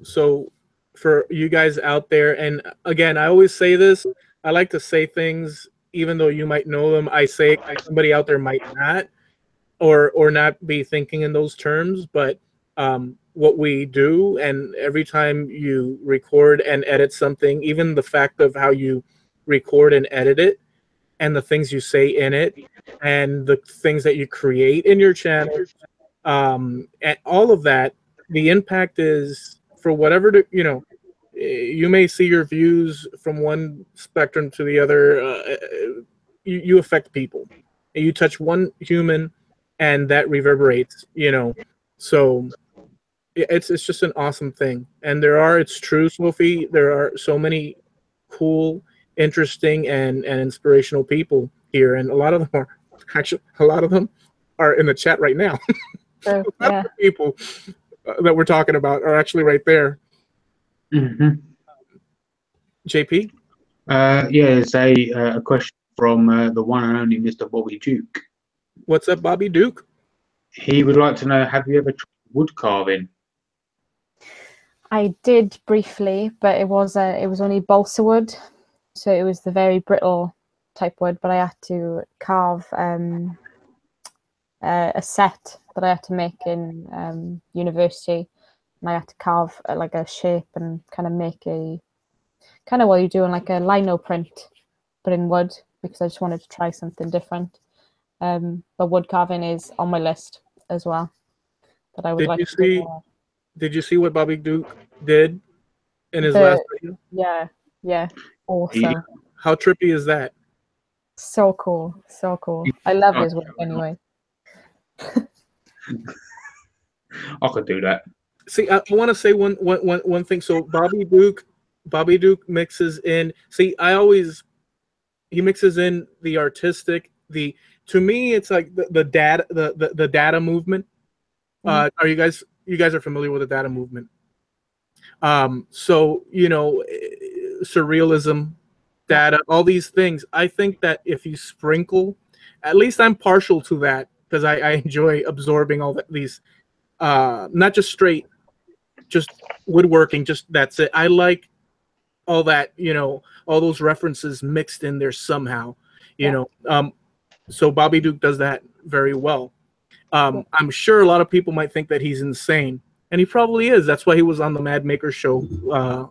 So for you guys out there, and again, I always say this, I like to say things even though you might know them. I say it like somebody out there might not, or not be thinking in those terms, but what we do, and every time you record and edit something, even the fact of how you record and edit it, and the things you say in it, and the things that you create in your channel, and all of that, the impact is, for whatever, you know, you may see your views from one spectrum to the other. You affect people. You touch one human, and that reverberates, you know. So it's just an awesome thing. And it's true, Sophie, there are so many cool, interesting, and inspirational people here, and a lot of them are in the chat right now. So, yeah. People that we're talking about are actually right there. Mm-hmm. JP? Yeah, there's a question from the one and only Mr. Bobby Duke. What's up, Bobby Duke? He would like to know, have you ever tried wood carving? I did briefly, but it was only balsa wood, so it was the very brittle type wood. But I had to carve a set that I had to make in university, and I had to carve like a shape and kind of make a kind of what you're doing, like a lino print, but in wood, because I just wanted to try something different. But wood carving is on my list as well. That I would like to do more. Did you see what Bobby Duke did in his last video? Yeah, awesome. How trippy is that? So cool, so cool. I love his work anyway. I could do that. See, I want to say one thing. So Bobby Duke mixes in. See, he mixes in the artistic. To me, it's like the data movement. Are you guys are familiar with the data movement? So surrealism, data, all these things. I think that if you sprinkle, at least I'm partial to that, because I enjoy absorbing all these, not just straight, just woodworking, just that's it. I like all that, all those references mixed in there somehow, so Bobby Duke does that very well. I'm sure a lot of people might think that he's insane, and he probably is. That's why he was on the Mad Maker show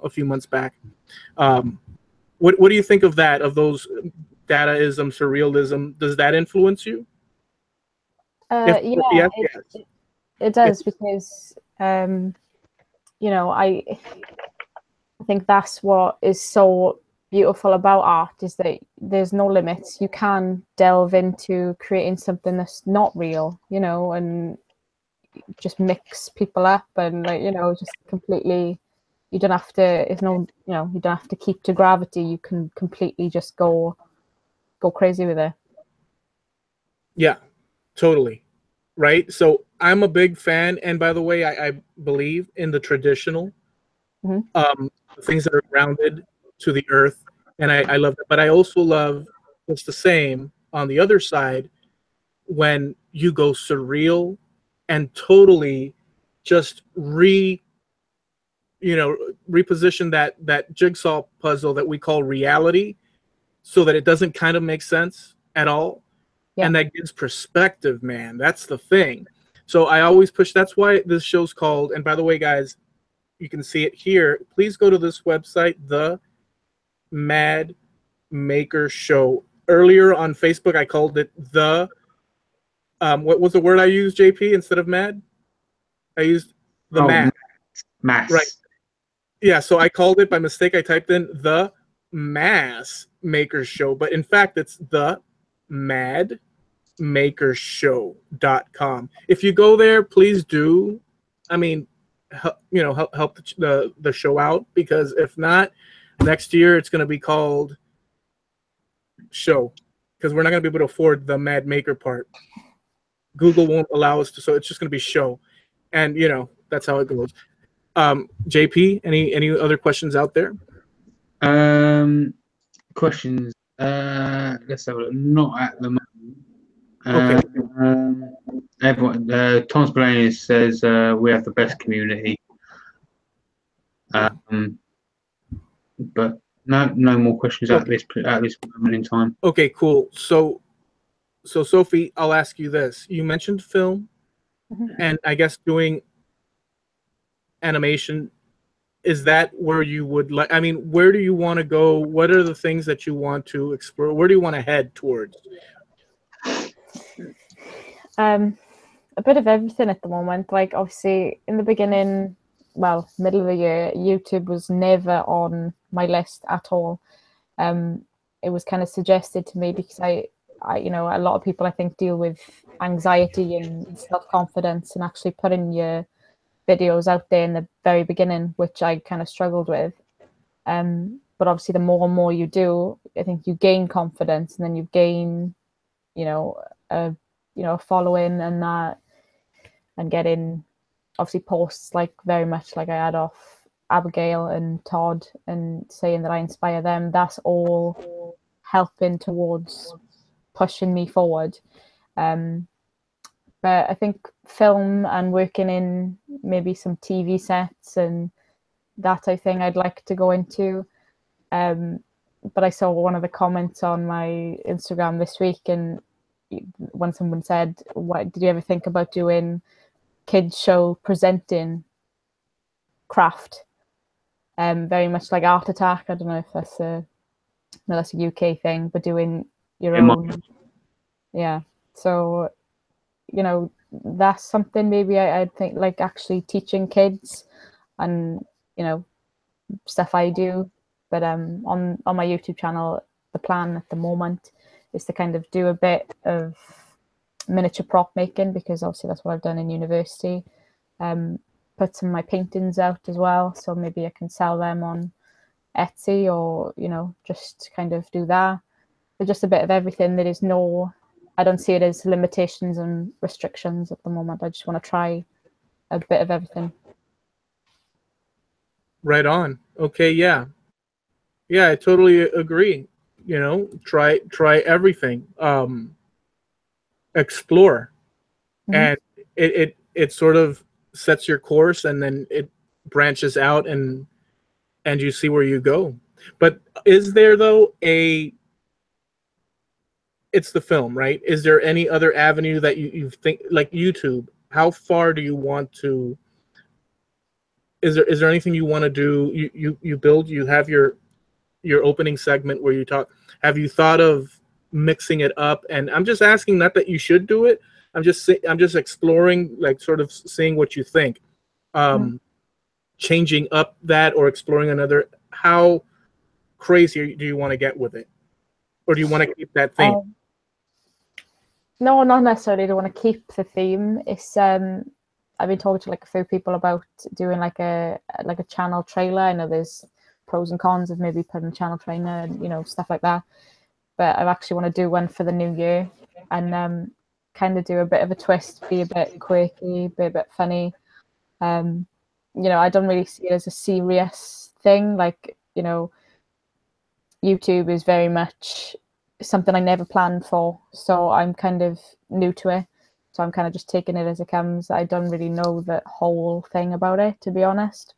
a few months back. What do you think of that, of those dataism, surrealism? Does that influence you? It does, because I think that's what is so beautiful about art, is that there's no limits. You can delve into creating something that's not real, and just mix people up and just completely. You don't have to. You don't have to keep to gravity. You can completely just go crazy with it. Yeah, totally. Right. So I'm a big fan, and by the way, I believe in the traditional things that are grounded to the earth, and I love that. But I also love it's the same on the other side when you go surreal and totally just reposition that jigsaw puzzle that we call reality, so that it doesn't kind of make sense at all. Yeah. And that gives perspective, man. That's the thing. So I always push. That's why this show's called, and by the way, guys, you can see it here. Please go to this website, The Mad Maker Show. Earlier on Facebook, I called it the, what was the word I used, JP, instead of mad? I used the mass. Right. Yeah, so I called it by mistake. I typed in The Mass Maker Show, but in fact, it's The Mad makershow.com. If you go there, please do. I mean, help the show out, because if not, next year it's going to be called Show, because we're not going to be able to afford the Mad Maker part. Google won't allow us to, so it's just going to be Show, and that's how it goes. JP, any other questions out there? Questions. Let's have a look. Not at the moment. Okay. Everyone, Tom Spillane says we have the best community. But no more questions at this moment in time. Okay, cool. So Sophie, I'll ask you this. You mentioned film, and I guess doing animation. Is that where you would like? I mean, where do you want to go? What are the things that you want to explore? Where do you want to head towards? A bit of everything at the moment. Like, obviously, in the beginning, well, middle of the year, YouTube was never on my list at all. It was kind of suggested to me because I a lot of people, I think, deal with anxiety and self-confidence, and actually putting your videos out there in the very beginning, which I kind of struggled with. But obviously, the more and more you do, I think you gain confidence, and then you gain, a following and that, and getting obviously posts like very much like I had off Abigail and Todd and saying that I inspire them. That's all helping towards pushing me forward. But I think film and working in maybe some TV sets and that I think I'd like to go into. But I saw one of the comments on my Instagram this week, and when someone said, "What did you ever think about doing kids show presenting craft?" Very much like Art Attack. I don't know if that's a UK thing, but doing your own. Yeah. So, that's something maybe I'd think like actually teaching kids and, stuff I do. But on my YouTube channel, the plan at the moment is to kind of do a bit of miniature prop making, because obviously that's what I've done in university. Put some of my paintings out as well, so maybe I can sell them on Etsy, or just kind of do that. But just a bit of everything. There is I don't see it as limitations and restrictions at the moment. I just want to try a bit of everything. Right on. Okay, yeah, I totally agree. Try everything. Explore, and it sort of sets your course, and then it branches out, and you see where you go. But is there though it's the film, right? Is there any other avenue that you think, like YouTube? How far do you want to? Is there anything you want to do? You build. You have your opening segment where you talk. Have you thought of mixing it up? And I'm just asking, not that you should do it. I'm just exploring, like sort of seeing what you think. Changing up that or exploring another. How crazy do you want to get with it, or do you want to keep that theme? No, not necessarily. Don't want to keep the theme. It's I've been talking to like a few people about doing like a channel trailer. I know there's pros and cons of maybe putting a channel trailer and stuff like that. But I actually want to do one for the new year, and kind of do a bit of a twist, be a bit quirky, be a bit funny. I don't really see it as a serious thing. Like, YouTube is very much something I never planned for, so I'm kind of new to it. So I'm kind of just taking it as it comes. I don't really know the whole thing about it, to be honest.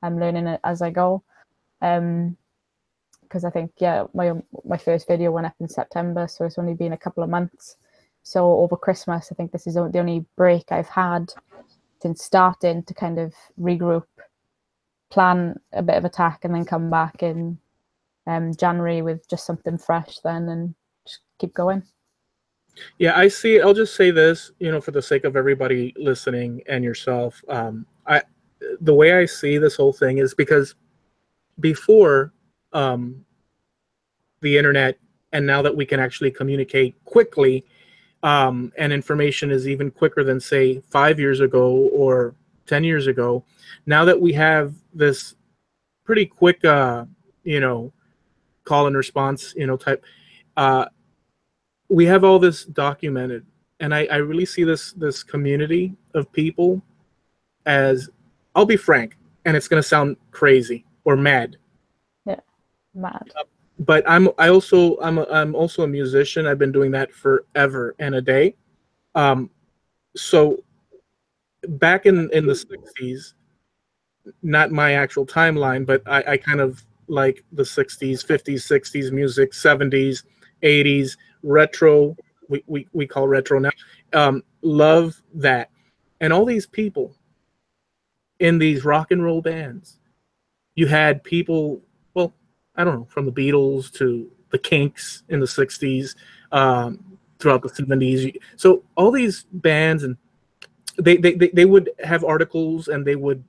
I'm learning it as I go. Because I think, my first video went up in September, so it's only been a couple of months. So over Christmas, I think this is the only break I've had since starting to kind of regroup, plan a bit of attack, and then come back in January with just something fresh then, and just keep going. Yeah, I see. I'll just say this, for the sake of everybody listening and yourself. The way I see this whole thing is because before the internet, and now that we can actually communicate quickly, and information is even quicker than, say, 5 years ago or 10 years ago. Now that we have this pretty quick, call and response, type, we have all this documented, and I really see this community of people as, I'll be frank, and it's going to sound crazy or mad. Yeah, mad. But I'm also a musician. I've been doing that forever and a day. So back in the 60s, not my actual timeline, but I kind of like the 60s, 50s, 60s music, 70s, 80s, retro, we call retro now. Love that. And all these people in these rock and roll bands, you had people, well, I don't know, from the Beatles to the Kinks in the 60s, throughout the 70s. So all these bands, and they would have articles, and they would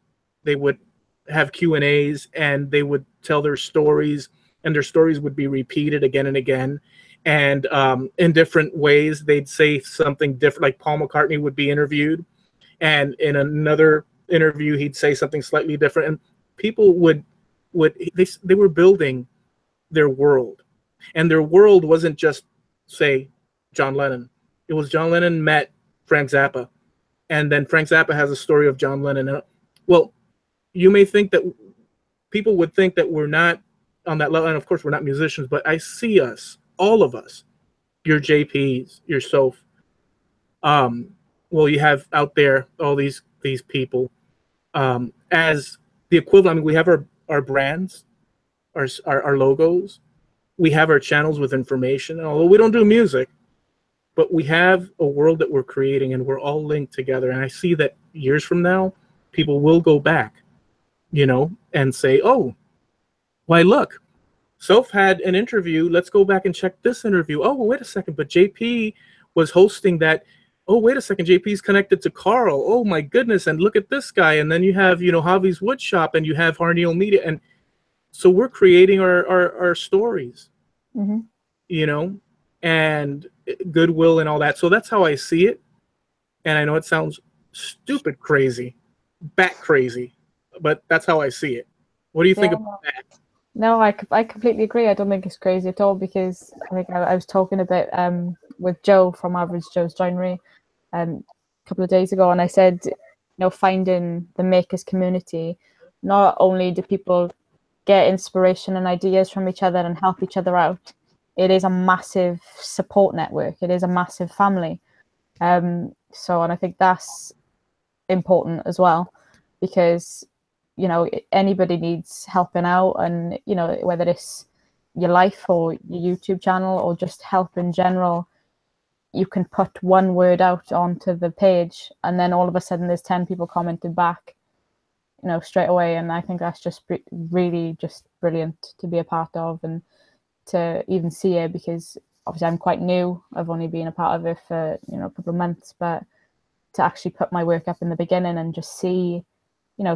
have Q&As, and they would tell their stories, and their stories would be repeated again and again. And in different ways, they'd say something different. Like Paul McCartney would be interviewed, and in another interview, he'd say something slightly different, and people they were building their world, and their world wasn't just, say, John Lennon. It was John Lennon met Frank Zappa, and then Frank Zappa has a story of John Lennon. Well, you may think that people would think that we're not on that level, and of course we're not musicians, but I see us, all of us, your JPs, your Soph, well, you have out there all these people as the equivalent. I mean, we have our brands, our logos, we have our channels with information, and although we don't do music, but we have a world that we're creating, and we're all linked together. And I see that years from now, people will go back, and say, oh, why, look, Soph had an interview. Let's go back and check this interview. Oh, well, wait a second, but JP was hosting that. Oh, wait a second, JP's connected to Carl. Oh, my goodness, and look at this guy. And then you have, Javi's Wood Shop, and you have Harnealmedia. And so we're creating our stories, and goodwill and all that. So that's how I see it. And I know it sounds stupid crazy, bat crazy, but that's how I see it. What do you think about that? No, I completely agree. I don't think it's crazy at all, because I think I was talking a bit with Joe from Average Joe's Joinery a couple of days ago, and I said, finding the makers community, not only do people get inspiration and ideas from each other and help each other out, it is a massive support network. It is a massive family. And I think that's important as well, because anybody needs helping out, and whether it's your life or your YouTube channel or just help in general, you can put one word out onto the page, and then all of a sudden there's 10 people commenting back, straight away. And I think that's just really just brilliant to be a part of, and to even see it, because obviously I'm quite new. I've only been a part of it for a couple of months, but to actually put my work up in the beginning and just see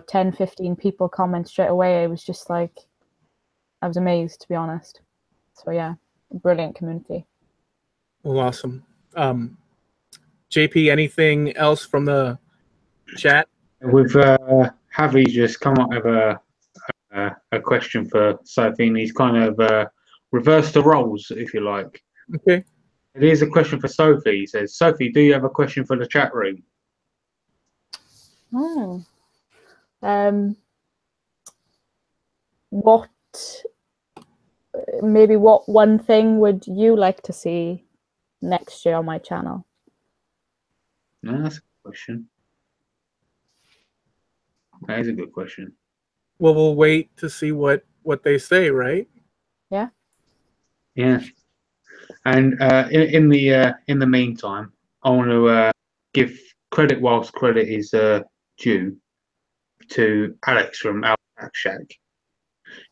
10, 15 people comment straight away, it was just like, I was amazed, to be honest. So yeah, brilliant community. Well, awesome. JP, anything else from the chat? With Javi just come up with a question for Sophie, and he's kind of reversed the roles, if you like. Okay. It is a question for Sophie. He says, Sophie, do you have a question for the chat room? What one thing would you like to see next year on my channel? No, that's a good question. That is a good question. Well, we'll wait to see what they say, right? Yeah. Yeah. And in the meantime, I want to give credit whilst credit is due to Alex from Outback Shack.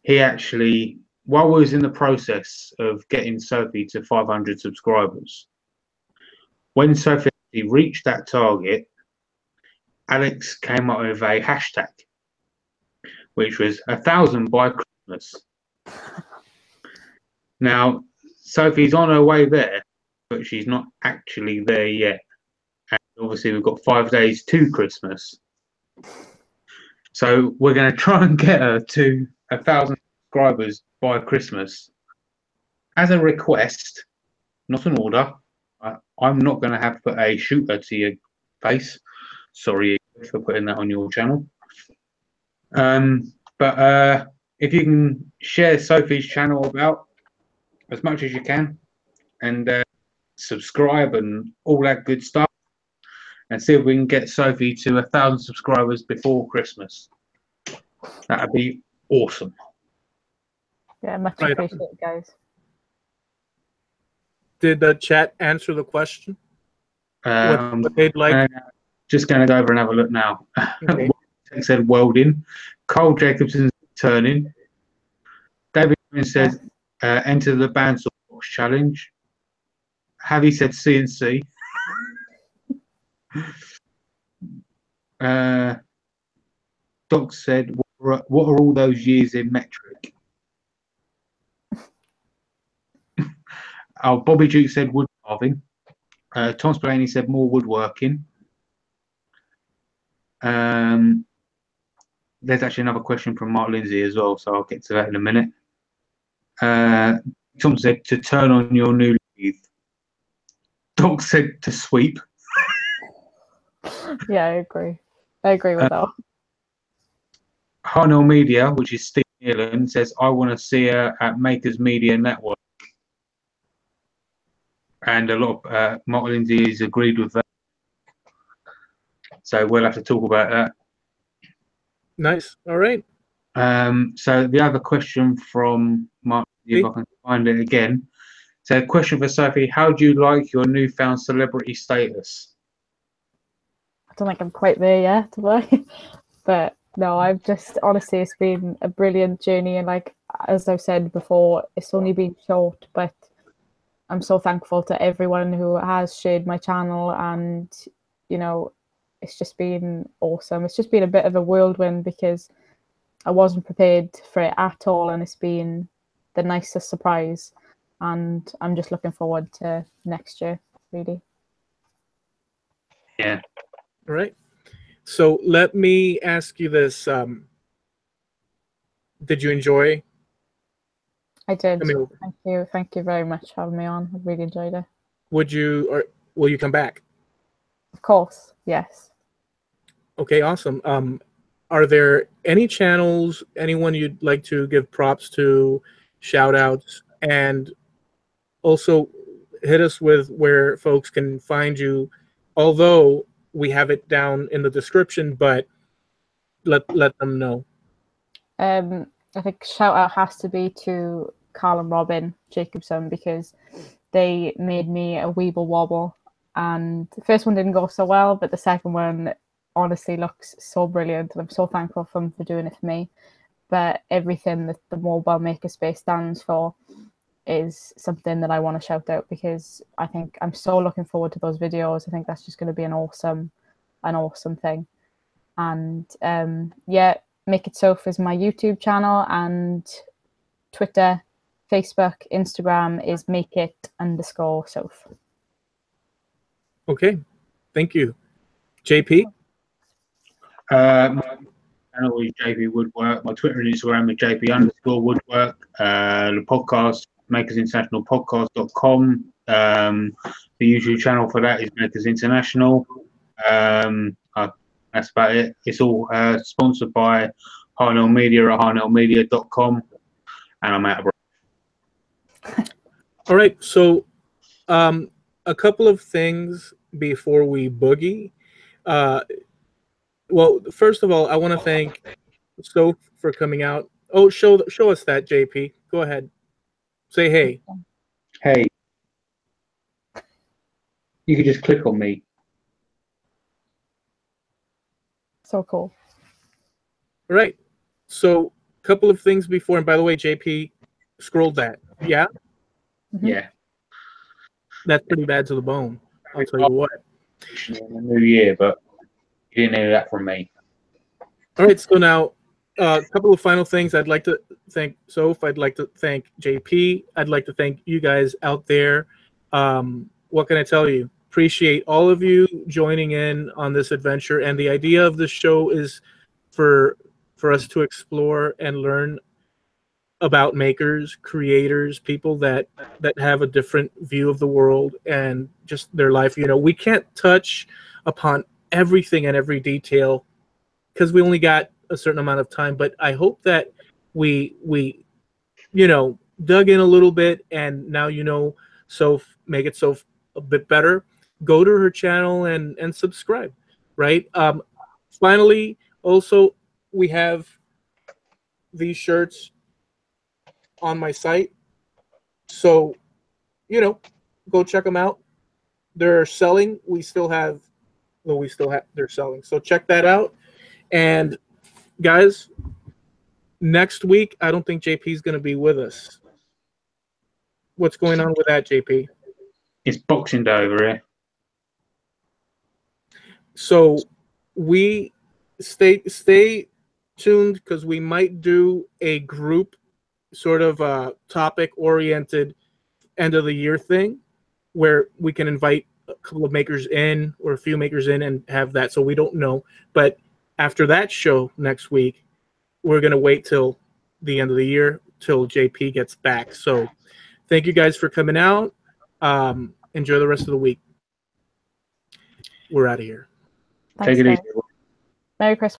He actually, while we was in the process of getting Sophie to 500 subscribers, when Sophie reached that target, Alex came up with a hashtag, which was 1,000 by Christmas. Now, Sophie's on her way there, but she's not actually there yet. And obviously, we've got 5 days to Christmas. So we're going to try and get her to 1,000 subscribers by Christmas. As a request, not an order. I'm not going to have to put a shooter to your face. Sorry for putting that on your channel. But if you can share Sophie's channel about as much as you can, and subscribe and all that good stuff, and see if we can get Sophie to 1,000 subscribers before Christmas. That'd be awesome. Yeah, much appreciated, guys. Did the chat answer the question? What they'd like? Just going to go over and have a look now. Okay. Said welding. Cole Jacobson's turning. David said enter the bandsaw box challenge. Javi said CNC. Doc said, what are all those years in metric? Bobby Duke said wood carving. Tom Spillane said more woodworking. there's actually another question from Mark Lindsay as well, so I'll get to that in a minute. Tom said to turn on your new lathe. Doc said to sweep. Yeah, I agree. I agree with that. Harnealmedia, which is Steve Nealon, says, I want to see her at Makers Media Network. And a lot of Mark Lindsay has agreed with that. So we'll have to talk about that. Nice. All right. So the other question from Mark, if I can find it again. So question for Sophie, how do you like your newfound celebrity status? I don't think I'm quite there yet, but no, I've just, honestly, it's been a brilliant journey. And like, as I've said before, it's only been short, but I'm so thankful to everyone who has shared my channel. And, you know, it's just been awesome. It's just been a bit of a whirlwind because I wasn't prepared for it at all. And it's been the nicest surprise. And I'm just looking forward to next year, really. Yeah. All right. So let me ask you this. Did you enjoy? I did. Thank you. Thank you very much for having me on. I really enjoyed it. Would you, or will you come back? Of course, yes. Okay, awesome. Are there any channels, anyone you'd like to give props to, shout outs, and also hit us with where folks can find you, although we have it down in the description, but let them know. I think shout out has to be to Carl and Robin Jacobson because they made me a Weeble Wobble, and the first one didn't go so well, but the second one honestly looks so brilliant, and I'm so thankful for them for doing it for me. But everything that the mobile makerspace stands for is something that I want to shout out because I think I'm so looking forward to those videos. I think that's just going to be an awesome thing. And yeah, Make It Soph is my YouTube channel, and Twitter, Facebook, Instagram is makeit_Soph. Okay, thank you. JP? My channel is JP Woodwork. My Twitter and Instagram is JP_Woodwork. The podcast, makersinternationalpodcast.com. The YouTube channel for that is Makers International. That's about it. It's all sponsored by Harnealmedia at harnealmedia.com. And I'm out of breath. All right, so a couple of things before we boogie. Well, first of all, I want to thank Soph for coming out. Oh, show us that, JP. Go ahead. Say hey. Hey. You can just click on me. So cool. All right. So a couple of things before, and by the way, JP scrolled that. Yeah? Mm-hmm. Yeah. That's pretty bad to the bone. I'll tell you what. In the new year, but you didn't hear that from me. All right, so now a couple of final things. I'd like to thank Soph. I'd like to thank JP. I'd like to thank you guys out there. What can I tell you? Appreciate all of you joining in on this adventure. And the idea of this show is for us to explore and learn about makers, creators, people that have a different view of the world and just their life. You know, we can't touch upon everything and every detail because we only got a certain amount of time, but I hope that we you know, dug in a little bit, and now you know Soph, Make It Soph a bit better. Go to her channel and subscribe, right? Finally, also, we have these shirts on my site, so you know, go check them out. They're selling. They're selling, so check that out. And guys, next week I don't think JP is going to be with us. What's going on with that, JP? It's Boxing Day over here. So we stay tuned because we might do a group sort of topic oriented end of the year thing where we can invite a couple of makers in or a few makers in and have that. So we don't know, but after that show next week, we're going to wait till the end of the year till JP gets back. So thank you guys for coming out. Enjoy the rest of the week. We're out of here. Thanks, Take it guys. easy. Merry Christmas.